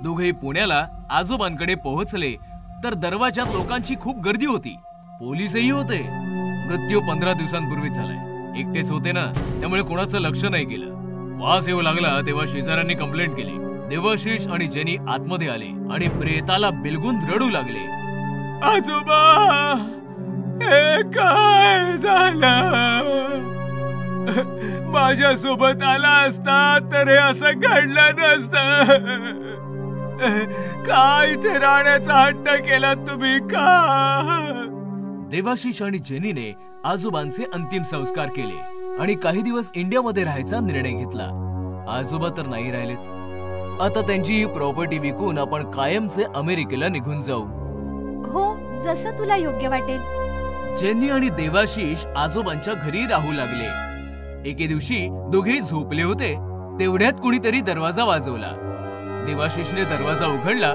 दोघे पुण्याला आजोबांकडे पोहोचले तर दरवाजात लोकांची खूप गर्दी होती. पोलीसही होते. मृत्यू 15 दिवसांपूर्वी झालाय. एकटेच होते ना, त्यामुळे कोणाचं लक्ष नाही गेलं. वास येऊ लागला तेव्हा शेजाऱ्यांनी कंप्लेंट केली. देवाशिष आणि जेनी आतमध्ये आले आणि प्रेताला बिलगून रडू लागले. आजोबा, हे काय झालं? माझ्यासोबत आला असता तर हे असं घडलं नसतं. का इथे राहण्याचा हट्ट केला तुम्ही का? देवाशिष आणि जेनीने आजोबांचे अंतिम संस्कार केले आणि काही दिवस इंडियामध्ये राहायचा निर्णय घेतला. आजोबा तर नाही राहिलेत. आता त्यांची ही प्रॉपर्टी विकून आपण कायमचे अमेरिकेला निघून जाऊ. हो, जसं तुला योग्य वाटेल. जेनी आणि देवाशिष आजोबांच्या घरी राहू लागले. एके दिवशी दोघेही झोपले होते, तेवढ्यात कुणीतरी दरवाजा वाजवला. देवाशिषने दरवाजा उघडला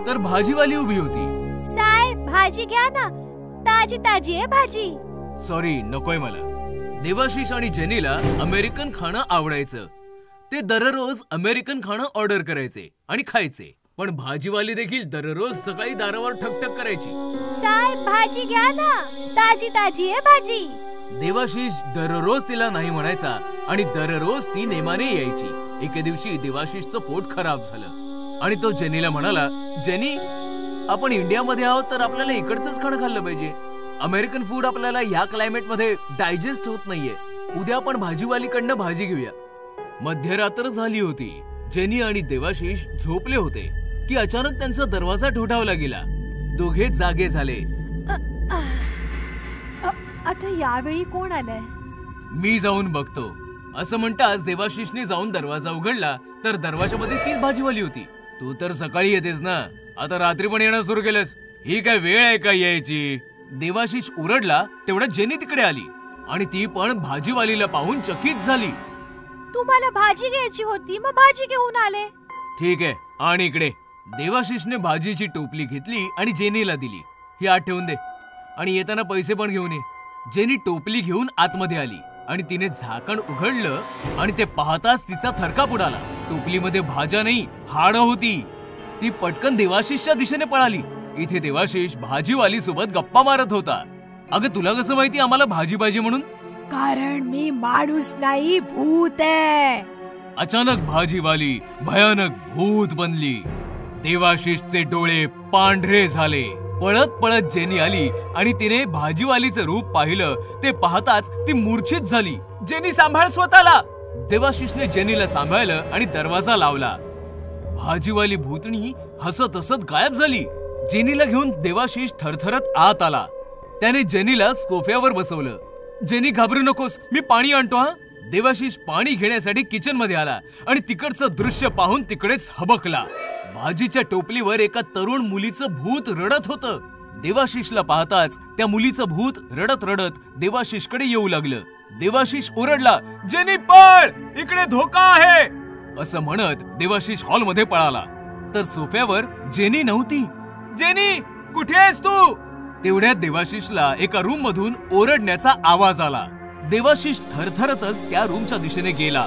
तर भाजीवाली उभी होती. साहेब, भाजी घ्या ना, ताजी ताजी आहे भाजी. सॉरी, नकोय मला. देवाशिष आणि जेनीला अमेरिकन खाणं आवडायचं. ते दररोज अमेरिकन खाणं ऑर्डर करायचे आणि खायचे. पण भाजीवाली देखील दररोज सकाळी दारावर ठकठक करायची. साहेब, भाजी घ्या ना, ताजी ताजी आहे भाजी. देवाशिष दररोज तिला नाही म्हणायचा आणि दररोज ती नेमाने यायची. एके दिवशी देवाशिषचं पोट खराब झालं आणि तो जेनीला म्हणाला, जेनी, आपण इंडियामध्ये आहोत तर आपल्याला इकडचंच खाणं खाल्लं पाहिजे. अमेरिकन फूड आपल्याला ह्या क्लायमेट मध्ये डायजेस्ट होत नाहीये. उद्या आपण भाजीवालीकडनं भाजी घेऊया. मध्यरात्र झाली होती. जेनी आणि देवाशिष झोपले होते की अचानक त्यांचा दरवाजा ठोठावला गेला. दोघे जागे झाले. आता यावेळी कोण आलंय? मी जाऊन बघतो, असं म्हणताच देवाशिषने जाऊन दरवाजा उघडला तर दरवाजामध्ये तीच भाजीवाली होती. तू तर सकाळी येतेस ना, आता रात्री पण येणं सुरू केलंस? ही काय वेळ आहे का यायची? देवाशिष ओरडला. तेवढ्यात जेनी तिकडे आली आणि ती पण भाजीवालीला पाहून चकित झाली. तुम्हाला भाजी घ्यायची होती, मग भाजी घेऊन आले. ठीक आहे, आणि इकडे. देवाशिषने भाजीची टोपली घेतली आणि जेनीला दिली. ही आत ठेवून दे आणि येताना पैसे पण घेऊन ये. जेनी टोपली घेऊन आतमध्ये आली आणि तिने झाकण उघडलं आणि ते पाहताच तिचा थरकाप उडाला. टोपलीमध्ये भाज्या नाही, हाडं होती. ती पटकन देवाशिषच्या दिशेने पळाली. इथे देवाशिष भाजीवाली सोबत गप्पा मारत होता. अगं, तुला कसं माहिती आम्हाला भाजी पाहिजे म्हणून? कारण मी माणूस नाही, भूत आहे. अचानक भाजीवाली भयानक भूत बनली. देवाशिषचे डोळे पांढरे झाले. पळत पळत जेनी आली आणि तिने भाजीवालीचं रूप पाहिलं. ते पाहताच ती मूर्छित झाली. जेनी, सांभाळ स्वतःला. देवाशिषने जेनीला सांभाळलं आणि दरवाजा लावला. भाजीवाली भूतणी हसत हसत गायब झाली. जेनीला घेऊन देवाशिष थरथरत आत आला. त्याने जेनीला सोफ्यावर बसवलं. जेनी, घाबरू नकोस, मी पाणी आणतो हा. देवाशिष पाणी घेण्यासाठी किचन मध्ये आला आणि तिकडचं दृश्य पाहून तिकडेच हबकला. भाजीच्या टोपलीवर एका तरुण मुलीचं भूत रडत होतं. देवाशिषला पाहताच त्या मुलीचं भूत रडत रडत देवाशिषकडे येऊ लागलं. देवाशिष ओरडला, जेनी पळ, इकडे धोका आहे. असं म्हणत देवाशिष हॉलमध्ये पळाला तर सोफ्यावर जेनी नव्हती. जेनी, कुठे आहेस तू? तेवढ्यात देवाशिषला एका रूम मधून ओरडण्याचा आवाज आला. देवाशिष थरथरतच त्या रूमच्या दिशेने गेला.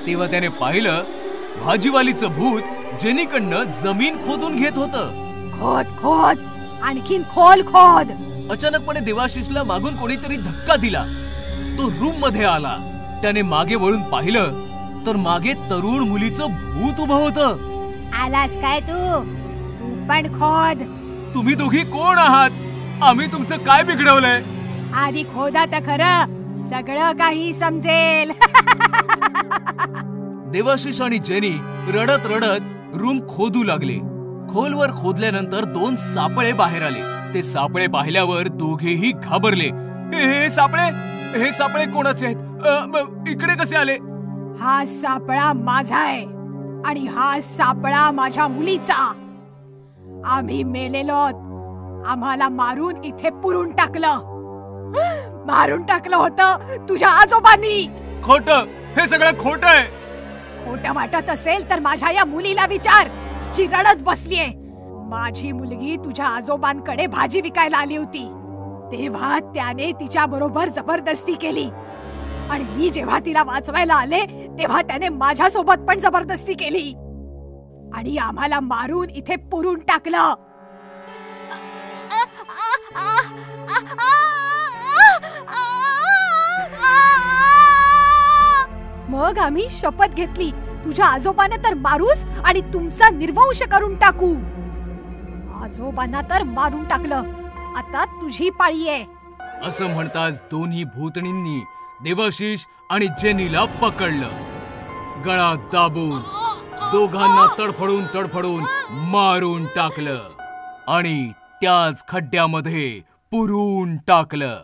तेव्हा त्याने पाहिलं, भाजीवालीचं भूत जेनीकडनं जमीन खोदून घेत होतं. खोद खोद, आणखीन खोल खोद. अचानकपणे देवाशिषला मागून कोणीतरी धक्का दिला. तो रूम मध्ये आला. त्याने मागे वळून पाहिलं तर मागे तरुण मुलीचं भूत उभं होतं. आलास काय तू? तू पण खोद. तुम्ही दोघी कोण आहात? आम्ही तुमचं काय बिघडवलंय? आधी खोदा तर खरं, सगळं काही समजेल. देवाशिष आणि जेनी रडत रडत रूम खोदू लागले. खोलवर खोदल्यानंतर 2 सापळे बाहेर आले. ते सापळे पाहिल्यावर दोघेही घाबरले. हे सापळे कोणाचे आहेत? इकडे कसे आले? हा सापळा माझा आहे आणि हा सापळा माझ्या मुलीचा. आम्ही मेलेलो, आम्हाला मारून इथे पुरून टाकलं. मारून टाकलं होतं तुझ्या आजोबांनी. खोटं, हे सगळं खोटं आहे. खोटं वाटत असेल तर माझ्या या मुलीला विचार, जी रडत बसलीये. माझी मुलगी तुझ्या आजोबांकडे भाजी विकायला आली होती. तेव्हा त्याने तिच्या बरोबर जबरदस्ती केली आणि मी जेव्हा तिला वाचवायला आले तेव्हा त्याने माझ्या सोबत पण जबरदस्ती केली आणि आम्हाला मारून इथे पुरून टाकलं. मग आम्ही शपथ घेतली, तुझ्या आजोबांना तर मारूच आणि तुमचा निर्वंश करून टाकू. आजोबांना तर मारून टाकलं, आता तुझी पाळी आहे. असं म्हणताच दोन्ही भूतणींनी देवाशिष आणि जेनीला पकडलं. गळात दाबून दोघांना तडफडून मारून टाकलं आणि त्याच खड्ड्यामध्ये पुरून टाकलं.